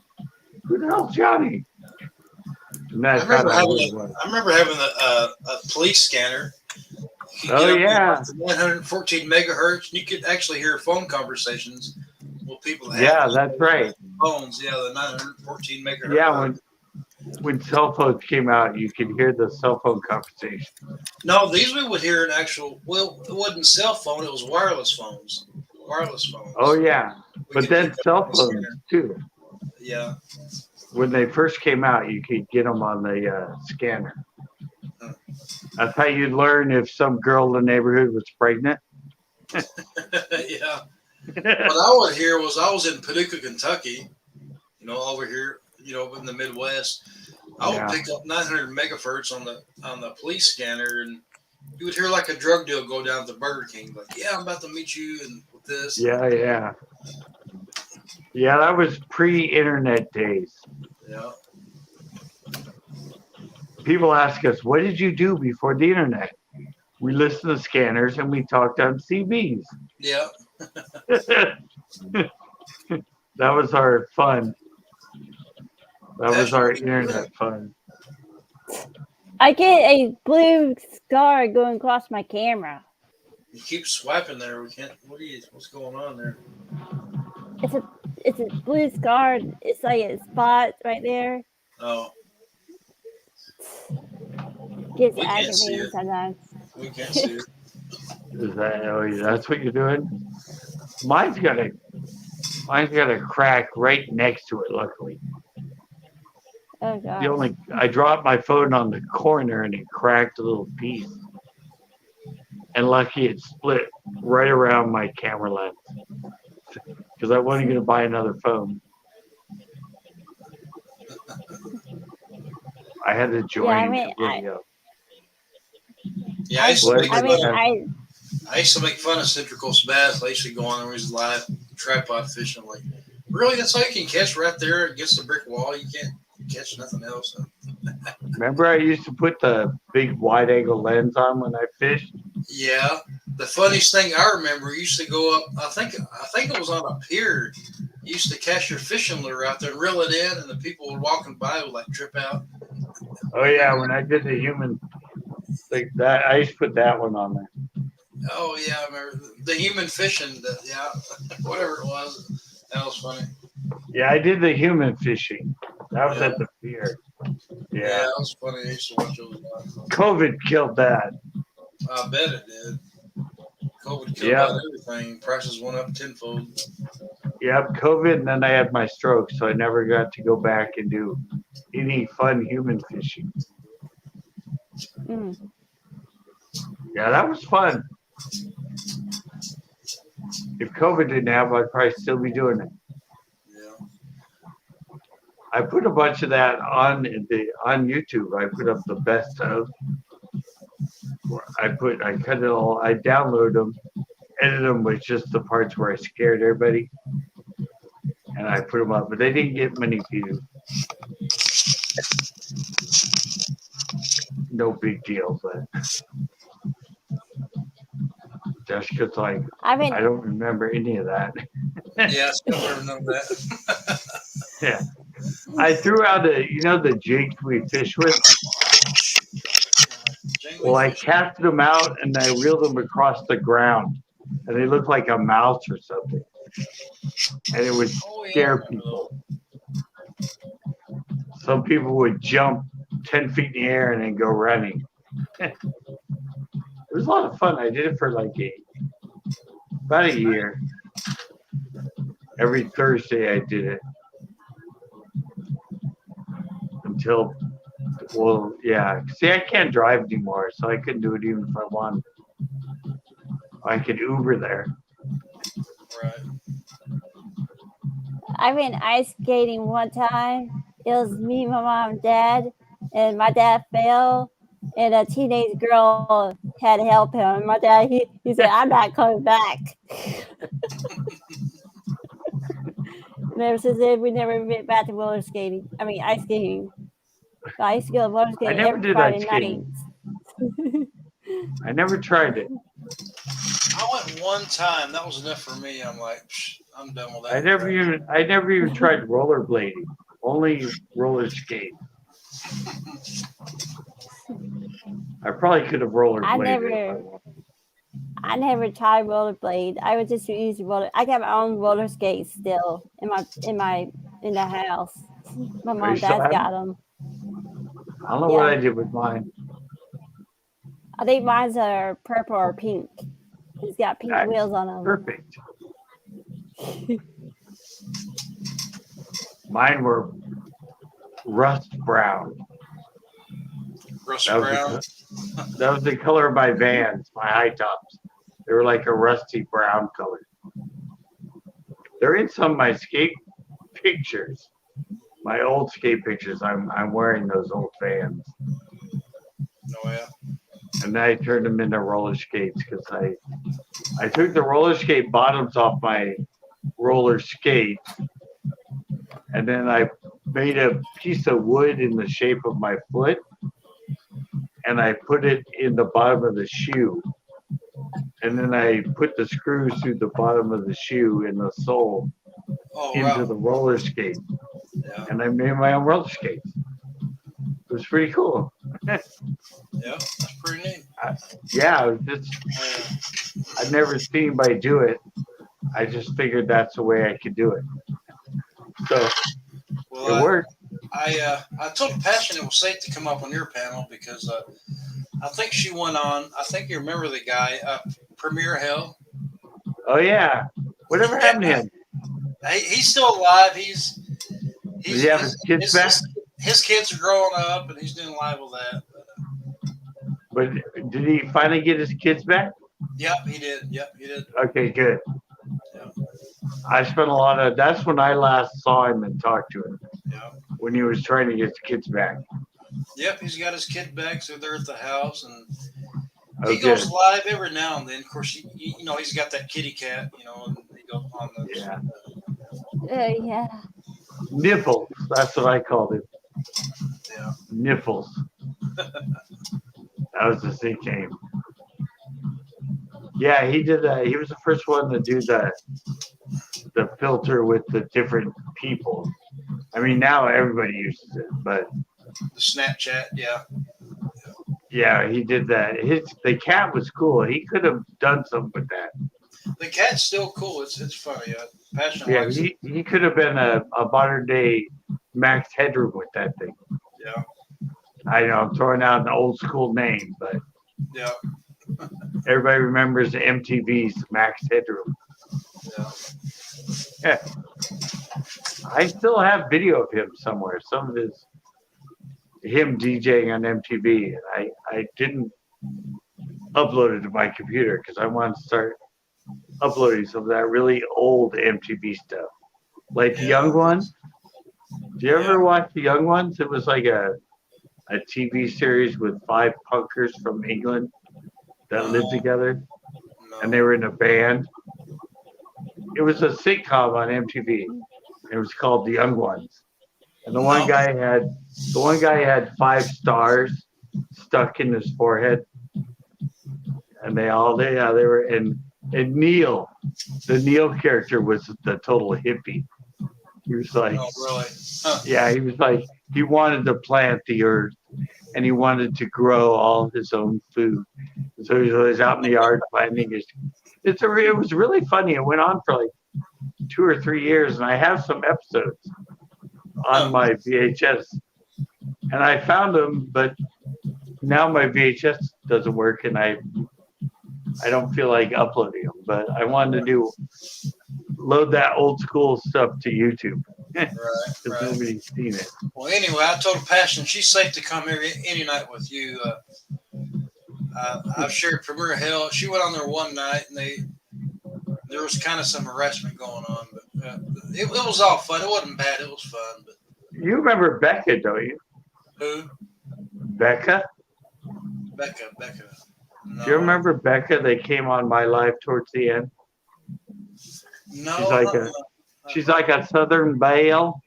"Who the hell's Johnny?" And I that's remember having a police scanner. Oh, yeah. 914 megahertz. You could actually hear phone conversations with people. That Yeah, had that's right. Phones, yeah, the 914 megahertz. Yeah, when cell phones came out, you could hear the cell phone conversation. No, these we would hear an actual. Well, it wasn't cell phone; it was wireless phones. Oh yeah, but then cell phones too. Yeah. When they first came out, you could get them on the scanner. That's how you'd learn if some girl in the neighborhood was pregnant. Yeah. What I would hear was I was in Paducah, Kentucky, over here, in the Midwest. I would pick up 900 megahertz on the police scanner, and you would hear like a drug deal go down at the Burger King. Like, yeah, I'm about to meet you and with this. Yeah. Yeah, that was pre-internet days. Yeah. People ask us, "What did you do before the internet?" We listened to scanners and we talked on CBs. Yeah. That was our fun. That was our internet fun. I get a blue scar going across my camera. You keep swiping there. We can't. What's going on there? It's a blue scar. It's like a spot right there. Oh. Gets We can't see aggravating it. sometimes. We can't see it. That's what you're doing? Mine's got a crack right next to it, luckily. Oh gosh. I dropped my phone on the corner and it cracked a little piece. And lucky it split right around my camera lens because I wasn't going to buy another phone. I had to join. Yeah, I mean, Yeah, I used to What? make I mean, fun. I I used to make fun of Citrico's bass. I used to go on there with his live tripod fishing. Like, really, that's all you can catch right there against the brick wall. You can't catch nothing else. Remember, I used to put the big wide angle lens on when I fished. Yeah. The funniest thing I remember, you used to go up. I think it was on a pier. You used to cast your fishing lure out there and reel it in, and the people walking by would like trip out. Oh yeah, when I did the human like that, I used to put that one on there. Oh yeah, I remember the human fishing. Yeah, whatever it was. That was funny. Yeah, I did the human fishing. That was Yeah. at the pier. Yeah, Yeah. that was funny. I used to watch those. COVID killed that. I bet it did. COVID killed Yeah. out everything. Prices went up tenfold. Yep, COVID, and then I had my stroke, so I never got to go back and do any fun human fishing. mm, Yeah, that was fun. If COVID didn't happen, I'd probably still be doing it. Yeah. I put a bunch of that on YouTube. I put up the best of. I cut it all. I download them, edit them with just the parts where I scared everybody, and I put them up. But they didn't get many views. No big deal, but Jessica's like, I mean, I don't remember any of that. Yeah, I still never know that. Yeah, I threw out the jigs we fish with. Well, I casted them out and I reeled them across the ground, and they looked like a mouse or something, and it would scare people. Some people would jump 10 feet in the air and then go running. It was a lot of fun. I did it for like about a year. Every Thursday I did it until, well, yeah. See, I can't drive anymore, so I couldn't do it even if I wanted. I could Uber there. Right. I went ice skating one time. It was me, my mom, and dad, and my dad fell, and a teenage girl had to help him. And my dad, he said, "I'm not coming back." And ever since then, we never went back to roller skating. I mean, ice skating. I used to go roller I skating never every did Friday ice night. skating. I never tried it. I went one time. That was enough for me. I'm like, I'm done with that. I never even tried rollerblading. Only roller skate. I probably could have rollerbladed. I never tried rollerblade. I would just use roller. I got my own roller skates still in the house. My mom and dad got them. I don't know what I did with mine. I think mine's are purple or pink. It's got pink wheels on them. Perfect. Mine were rust brown. Rust brown. That was the color of my Vans, my high tops. They were like a rusty brown color. They're in some of my skate pictures. My old skate pictures. I'm wearing those old Vans. Oh yeah. And then I turned them into roller skates because I took the roller skate bottoms off my roller skate, and then I made a piece of wood in the shape of my foot, and I put it in the bottom of the shoe. And then I put the screws through the bottom of the shoe and the sole into the roller skate. Yeah. And I made my own roller skates. It was pretty cool. Yeah, that's pretty neat. I'd never seen anybody do it. I just figured that's the way I could do it. So it worked. I told Passion it was safe to come up on your panel because I think she went on. I think you remember the guy, Premier Hell. Oh yeah. Whatever happened to him? He's still alive. Does he have his kids back? his kids are growing up, and he's doing live with that. But did he finally get his kids back? Yep, he did. Okay, good. Yeah. I spent a lot of. That's when I last saw him and talked to him. Yeah. When he was trying to get his kids back. Yep, he's got his kid back, so they're at the house, and Oh, he goes good. live every now and then. Of course, he's got that kitty cat, and he goes on the. Yeah. Yeah. Nipples. That's what I called it. Yeah. Nipples. That was his nickname. Yeah, he did. He was the first one to do the filter with the different people. I mean, now everybody uses it, but The Snapchat, yeah. yeah, he did that. The cat was cool. He could have done something with that. The cat's still cool. It's funny. Passion Yeah, likes it. he could have been a modern day Max Headroom with that thing. Yeah. I know I'm throwing out an old school name, but Yeah. everybody remembers MTV's Max Headroom. Yeah. Yeah. I still have video of him somewhere. Some of him DJing on MTV, and I didn't upload it to my computer because I wanted to start uploading some of that really old MTV stuff, like the Young Ones. Do you ever watch the Young Ones? It was like a TV series with 5 punkers from England that lived together, and they were in a band. It was a sitcom on MTV. It was called The Young Ones, and the one guy had 5 stars stuck in his forehead, and they were and Neil, the Neil character was the total hippie. He was like, Oh, really? Huh. yeah, he was like, he wanted to plant the earth, and he wanted to grow all his own food. So he was out in the yard planting his. It was really funny. It went on for like 2 or 3 years, and I have some episodes on my VHS, and I found them, but now my VHS doesn't work, and I don't feel like uploading them. But I wanted to load that old school stuff to YouTube. Because nobody's seen it. Well, anyway, I told Passion she's safe to come here any night with you. I've shared Premier Hell. She went on there one night, and there was kind of some harassment going on, but it was all fun. It wasn't bad. It was fun. But You remember Becca, don't you? who? Becca? Becca. No. Do you remember Becca? They came on My Life towards the end. No. She's like a Southern Belle,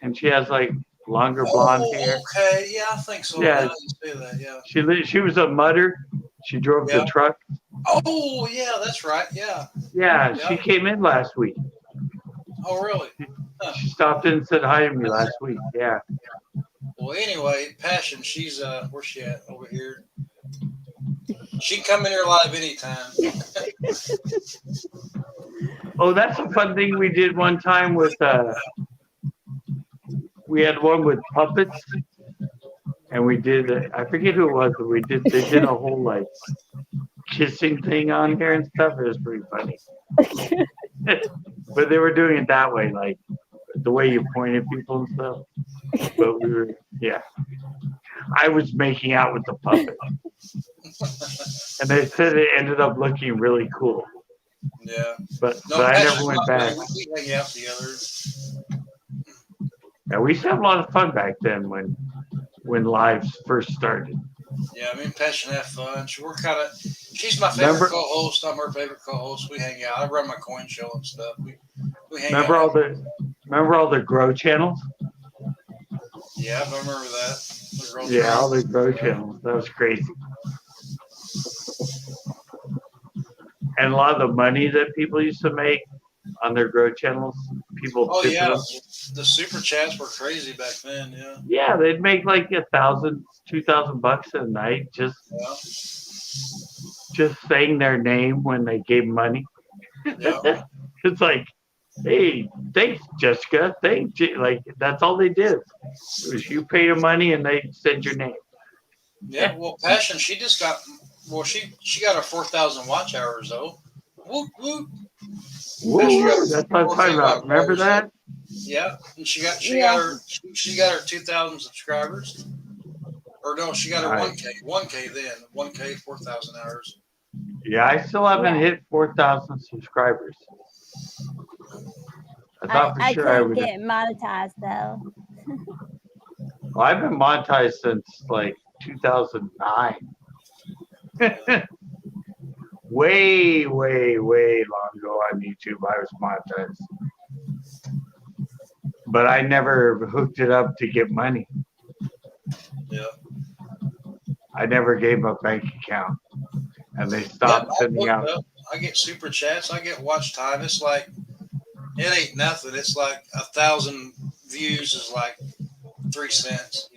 and she has like longer blonde hair. Okay, yeah, I think so. Yeah. Now you say that, yeah. She was a mudder. She drove the truck. Oh, yeah, that's right. Yeah. Yeah, she came in last week. Oh, really? Huh. She stopped in and said hi to me last week. Yeah. Well, anyway, Passion, she's where's she at? Over here. She can come in here live anytime. Oh, that's a fun thing we did one time with. We had one with puppets, and we did. I forget who it was, but They did a whole like kissing thing on here and stuff. It was pretty funny. But they were doing it that way, like the way you pointed people and stuff. But we were, yeah. I was making out with the puppet, and they said it ended up looking really cool. Yeah. But I never went back. We hang out together. Yeah, we used to have a lot of fun back then when lives first started. Yeah, I mean, Passion have fun. She's my favorite co-host. I'm her favorite co-host. We hang out. I run my coin show and stuff. We hang out. Remember all the grow channels? Yeah, I remember that. All the grow channels. That was crazy. And a lot of the money that people used to make on their grow channels, people tipped them. The super chats were crazy back then. Yeah. Yeah, they'd make like $1,000, $2,000 a night just saying their name when they gave money. Yeah. It's like, hey, thanks, Jessica. Thanks. Like that's all they did. It was you pay them money and they said your name. Yeah. Well, Passion, she just got. Well, she got her 4,000 watch hours though. Whoop whoop. Woo, that's what I'm talking about. Remember that? Yeah. And she got her 2,000 subscribers. Or no, she got her Nice. 1K then. 1K, 4,000 hours. Yeah, I still haven't Yeah. hit 4,000 subscribers. I thought for I sure I couldn't would. get monetized though. Well, I've been monetized since like 2009. way, way, way long ago on YouTube, I was monetized. But I never hooked it up to get money. Yeah. I never gave a bank account. And they stopped sending out. I get super chats. I get watch time. It's like, it ain't nothing. It's like 1,000 views is like 3 cents.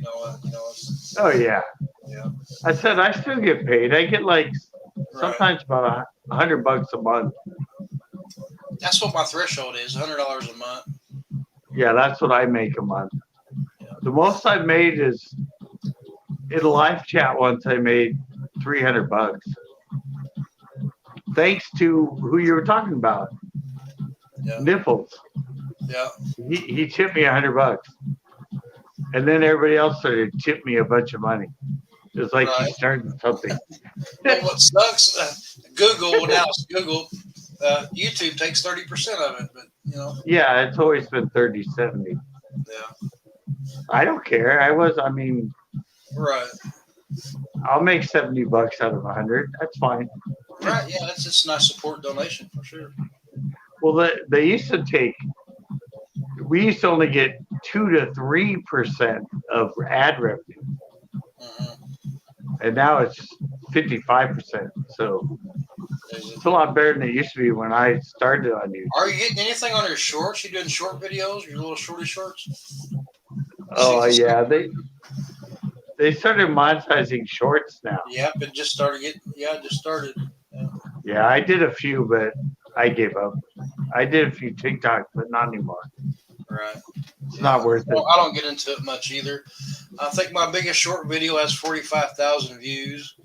Oh, yeah. Yeah. I said I still get paid. I get like sometimes about $100 a month. That's what my threshold is, $100 a month. Yeah, that's what I make a month. The most I've made is in a live chat once I made $300. Thanks to who you were talking about, Nipples. Yeah. He tipped me $100, and then everybody else started to tip me a bunch of money. It was like he started something. Well, what sucks? Google now. It's Google. YouTube takes 30% of it, but Yeah, it's always been 30-70. Yeah. I don't care. Right. I'll make $70 out of 100. That's fine. Right. Yeah, that's just a nice support donation for sure. Well, they used to take. We used to only get 2 to 3% of ad revenue, and now it's 55%. So it's a lot better than it used to be when I started on YouTube. Are you getting anything on your shorts? You doing short videos? Your little shorty shorts? Oh yeah, they started monetizing shorts now. Yep, it just started getting. Yeah, it just started. Yeah, I did a few, but I gave up. I did a few TikToks, but not anymore. Right. It's not worth it. I don't get into it much either. I think my biggest short video has 45,000 views,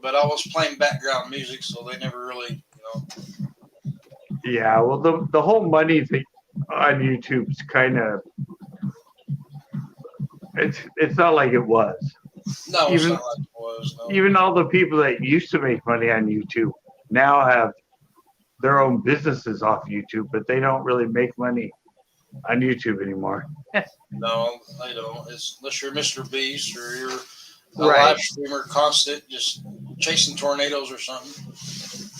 but I was playing background music, so they never really, Yeah, well, the whole money thing on YouTube's kind of it's not like it was. No, it's not like it was. No. Even all the people that used to make money on YouTube now have their own businesses off YouTube, but they don't really make money on YouTube anymore. No, they don't. It's unless you're Mr. Beast or you're a live streamer, constant, just chasing tornadoes or something.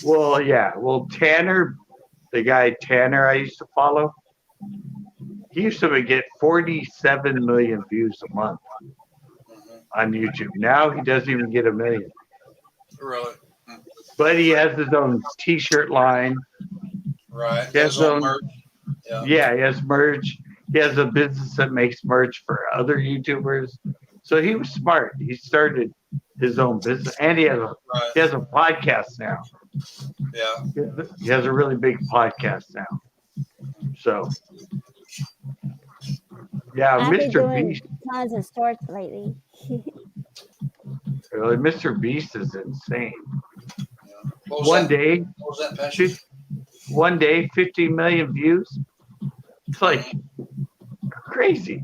Well, yeah. Well, Tanner, the guy Tanner I used to follow, he used to get 47 million views a month on YouTube. Now he doesn't even get 1 million. Really? But he has his own T-shirt line. Right. He has his own merch. Yeah, he has merch. He has a business that makes merch for other YouTubers. So he was smart. He started his own business, and he has a podcast now. Yeah. He has a really big podcast now. So, yeah, I've been Mr. doing Beast. tons of shorts lately. Really, Mr. Beast is insane. What was that, Passion? One day, 50 million views. It's like crazy.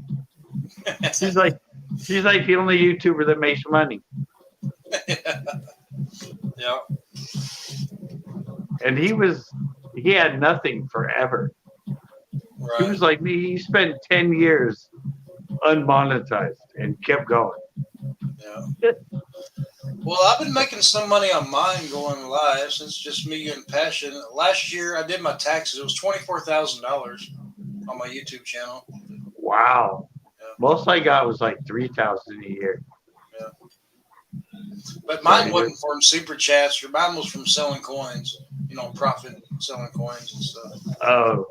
She's like the only YouTuber that makes money. Yeah. And he had nothing forever. Right. He was like me. He spent 10 years unmonetized and kept going. Yeah. Well, I've been making some money on mine going live since just me and Passion. Last year, I did my taxes. It was $24,000 on my YouTube channel. Wow. Yeah. Most I got was like 3,000 a year. Yeah. But mine wasn't from super chats. Mine was from selling coins. Profit selling coins and stuff. Oh,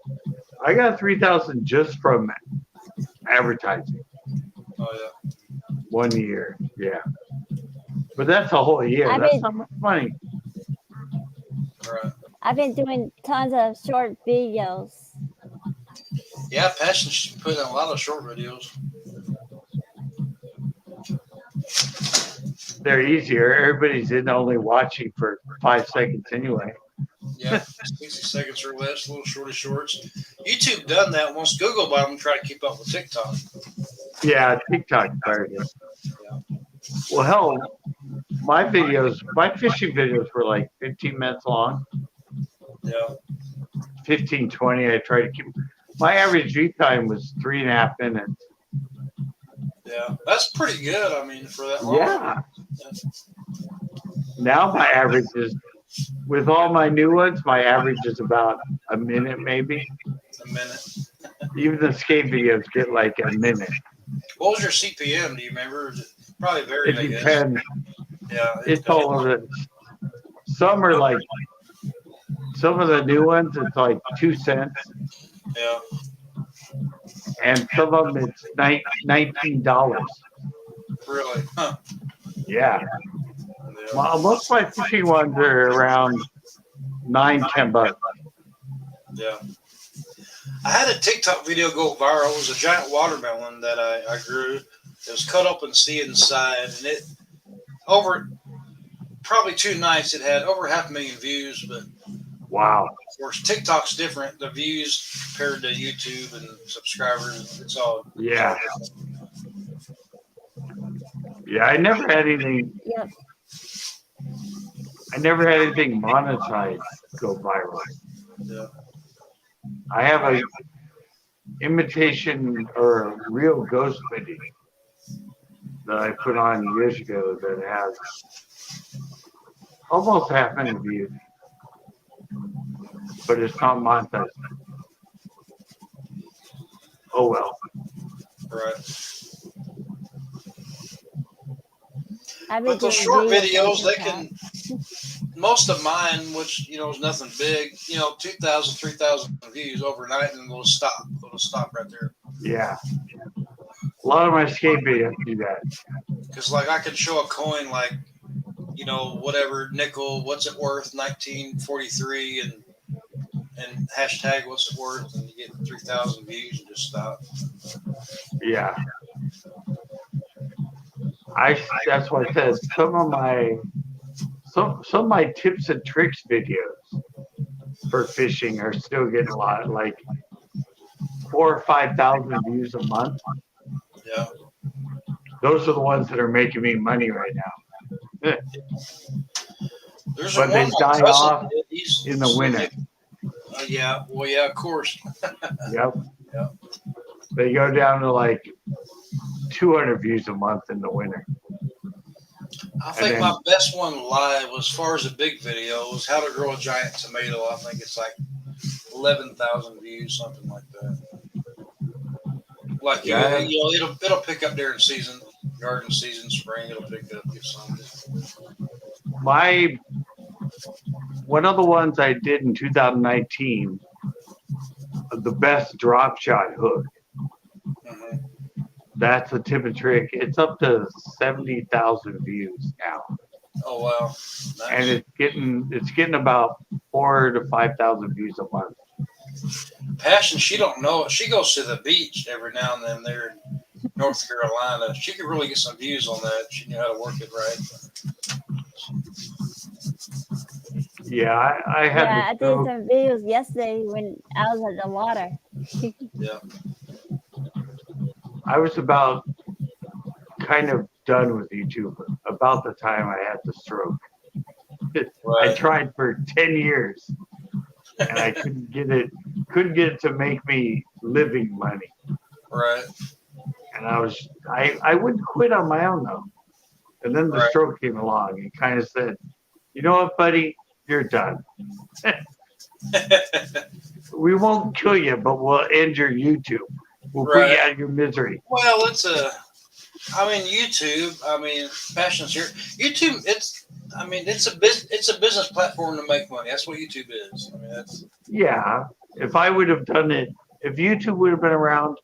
I got 3,000 just from advertising. Oh yeah. 1 year, yeah. But that's a whole year. That's not much money. Right. I've been doing tons of short videos. Yeah, Passion's put in a lot of short videos. They're easier. Everybody's only watching for 5 seconds anyway. Yeah, 60 seconds or less, little shorty shorts. YouTube done that once Google bought them, try to keep up with TikTok. Yeah, TikTok started it. Well, hell, my fishing videos were like 15 minutes long. Yeah. 15, 20. I try to keep. My average view time was 3.5 minutes. Yeah, that's pretty good. I mean, for that long. Yeah. Now my average is, with all my new ones, my average is about a minute, maybe. A minute. Even the skate videos get like a minute. What was your CPM? Do you remember? Probably varied. It depends. Yeah, It's all over the. Some are like, some of the new ones, it's like 2 cents. Yeah. And some of them, it's $19. Really? Huh. Yeah. Most of my fishing ones are around $9-10. Yeah. I had a TikTok video go viral. It was a giant watermelon that I grew. It was cut up and see inside, and it over probably 2 nights it had over 500,000 views. But wow, of course TikTok's different. The views compared to YouTube and subscribers, it's all yeah. Yeah, I never had anything. Yep. I never had anything monetized go viral. Yeah. I have a imitation or a real ghost video that I put on years ago that has almost 500,000 views, but it's not monetized. Oh well. Right. I've But been those doing short videos videos, they can. Most of mine, which is nothing big, 2,000, 3,000 views overnight, and it'll stop. It'll stop right there. Yeah. A lot of my skate videos do that. Because like I could show a coin like, whatever nickel, what's it worth, 1943, and hashtag what's it worth, and you get 3,000 views and just stop. Yeah. That's why I said some of my tips and tricks videos for fishing are still getting a lot, like 4,000 or 5,000 views a month. Yeah. Those are the ones that are making me money right now. There's But they die off in the winter. Yeah. Well, yeah, of course. Yep. Yeah. They go down to like 200 views a month in the winter. I think my best one live, as far as a big video, was how to grow a giant tomato. I think it's like 11,000 views, something like that. Like it'll pick up during season, garden season, spring. It'll pick up, get some. One of the ones I did in 2019, the best drop shot hook. Mm-hmm. That's a tip and trick. It's up to 70,000 views now. Oh wow! Nice. And it's getting about 4,000 to 5,000 views a month. Passion, she don't know it. She goes to the beach every now and then there in North Carolina. She could really get some views on that. She knew how to work it right. Yeah, I had. Yeah, I did some videos yesterday when I was at the water. Yeah. I was about kind of done with YouTube about the time I had the stroke. Right. I tried for 10 years and I couldn't get it to make me living money. Right. And I wouldn't quit on my own though. And then the stroke came along and kind of said, you know what, buddy, you're done. We won't kill you, but we'll end your YouTube. We'll put you out of your misery. Well, YouTube. Passion's here. YouTube. It's a business platform to make money. That's what YouTube is. Yeah. If I would have done it, if YouTube would have been around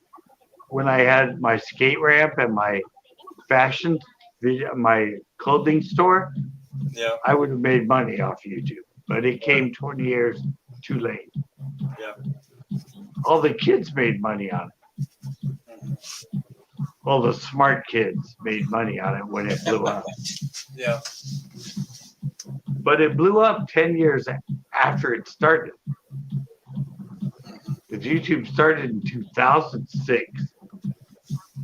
when I had my skate ramp and my fashion, my clothing store, yeah, I would have made money off YouTube. But it came 20 years too late. Yeah. All the kids made money on it. All the smart kids made money on it when it blew up. Yeah. But it blew up 10 years after it started. Because YouTube started in 2006.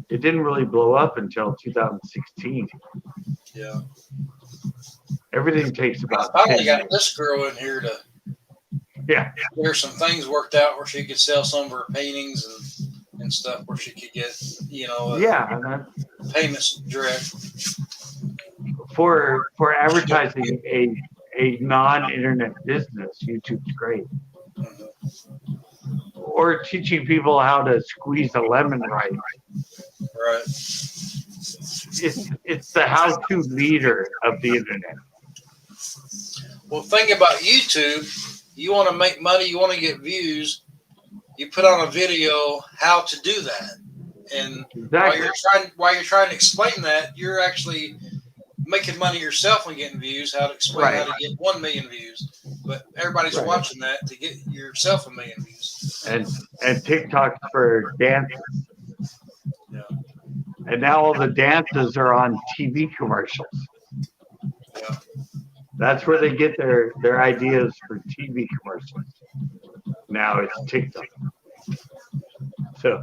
It didn't really blow up until 2016. Yeah. Everything takes I about finally 10 got years. this girl in here to Yeah. there's some things worked out where she could sell some of her paintings and stuff where she could get, Yeah. And payments direct. for advertising a non-internet business, YouTube's great. Mhm. Or teaching people how to squeeze a lemon right. Right. It's the how-to leader of the internet. Well, think about YouTube. You want to make money, you want to get views, you put on a video how to do that. And Exactly. while you're trying to explain that, you're actually making money yourself and getting views, how to explain how to get 1 million views. But everybody's watching that to get yourself 1 million views. And TikTok for dances. Yeah. And now all the dances are on TV commercials. Yeah. That's where they get their ideas for TV commercials. Now it's TikTok. So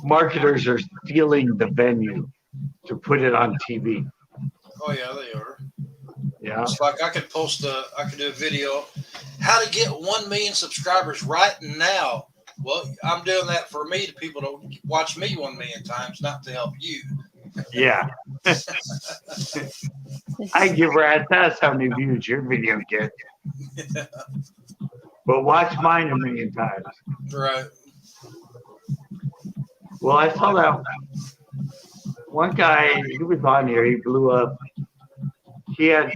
marketers are stealing the venue to put it on TV. Oh yeah, they are. Yeah. It's like I could do a video, how to get 1 million subscribers right now. Well, I'm doing that for me, to people to watch me 1 million times, not to help you. Yeah. I give rat's ass how many views your video gets. But watch mine 1 million times. Right. Well, I saw that one guy, he was on here, he blew up. He had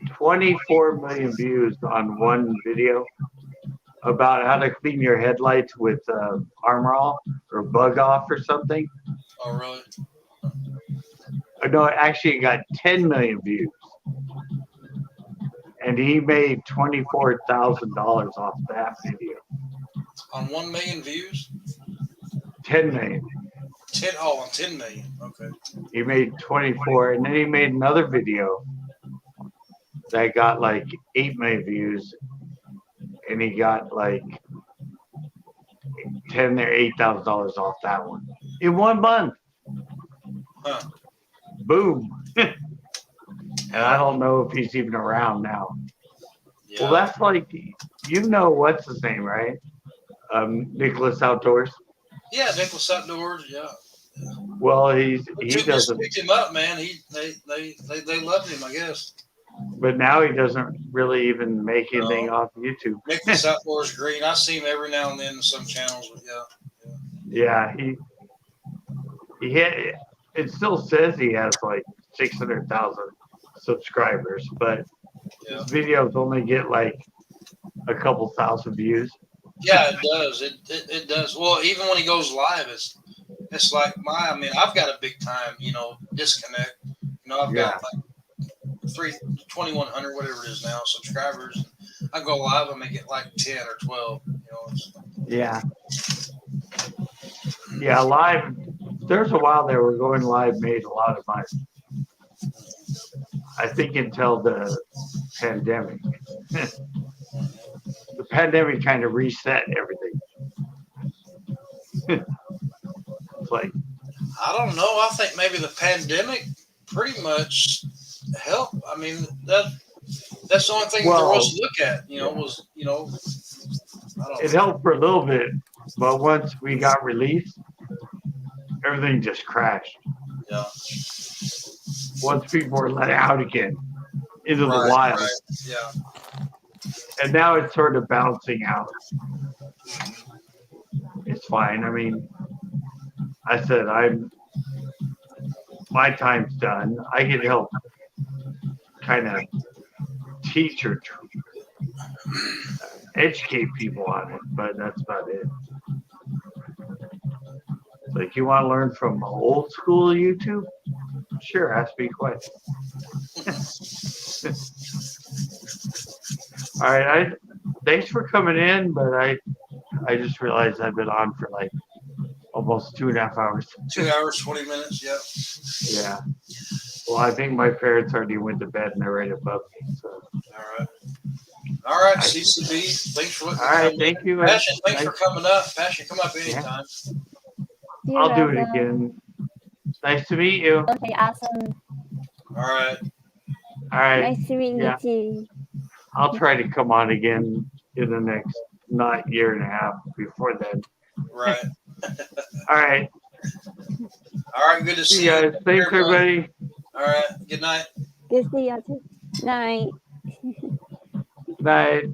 24 million views on one video about how to clean your headlights with Armor All or Bug Off or something. Oh, really? No, actually, it got 10 million views. And he made $24,000 off that video. On 1 million views? 10 million. 10. Oh, on 10 million. Okay. He made 24, and then he made another video that got like 8 million views, and he got like $10,000 or $8,000 off that one in 1 month. Huh. Boom. And I don't know if he's even around now. Yeah. Well, that's like, what's his name, right? Nicholas Outdoors. Yeah, Nicholas Outdoors. Yeah. Well, he just doesn't. picked him up, man. They loved him, I guess. But now he doesn't really even make anything off YouTube. Nicholas Outdoors Green. I see him every now and then in some channels, but Yeah, he had. It still says he has like 600,000 subscribers, but his videos only get like a couple thousand views. Yeah, it does. It does. Well, even when he goes live, it's like I've got a big time, disconnect. I've got like 2,100, whatever it is now, subscribers. I go live, I make it like 10 or 12. Yeah. Yeah, live. There's a while there where going live made a lot of money. I think until the pandemic. The pandemic kind of reset everything. It's like, I don't know. I think maybe the pandemic pretty much helped. I mean, that's the only thing there was to look at. I don't know. It helped for a little bit, but once we got released, everything just crashed. Yeah. Once people were let out again into the wild. Right. Yeah. And now it's sort of bouncing out. It's fine. I mean, I said my time's done. I can help kind of teach or educate people on it, but that's about it. Like, you want to learn from old school YouTube? Sure, ask me questions. All right, thanks for coming in, but I just realized I've been on for like almost 2.5 hours. 2 hours, 20 minutes, yeah. Yeah. Well, I think my parents already went to bed and they're right above me. So. All right. All right, CCB. Thanks for letting me All right, come thank in. you. Passion, thanks Nice- for coming up. Passion, come up anytime. You're I'll do it welcome. again. Nice to meet you. Okay, awesome. All right. All right. Nice to meet Yeah. you too. I'll try to come on again in the next not year and a half before then. Right. All right. All right. Good to See see you you. guys. Thanks, everybody. All right. Good night. Good to see you too. Night. Night.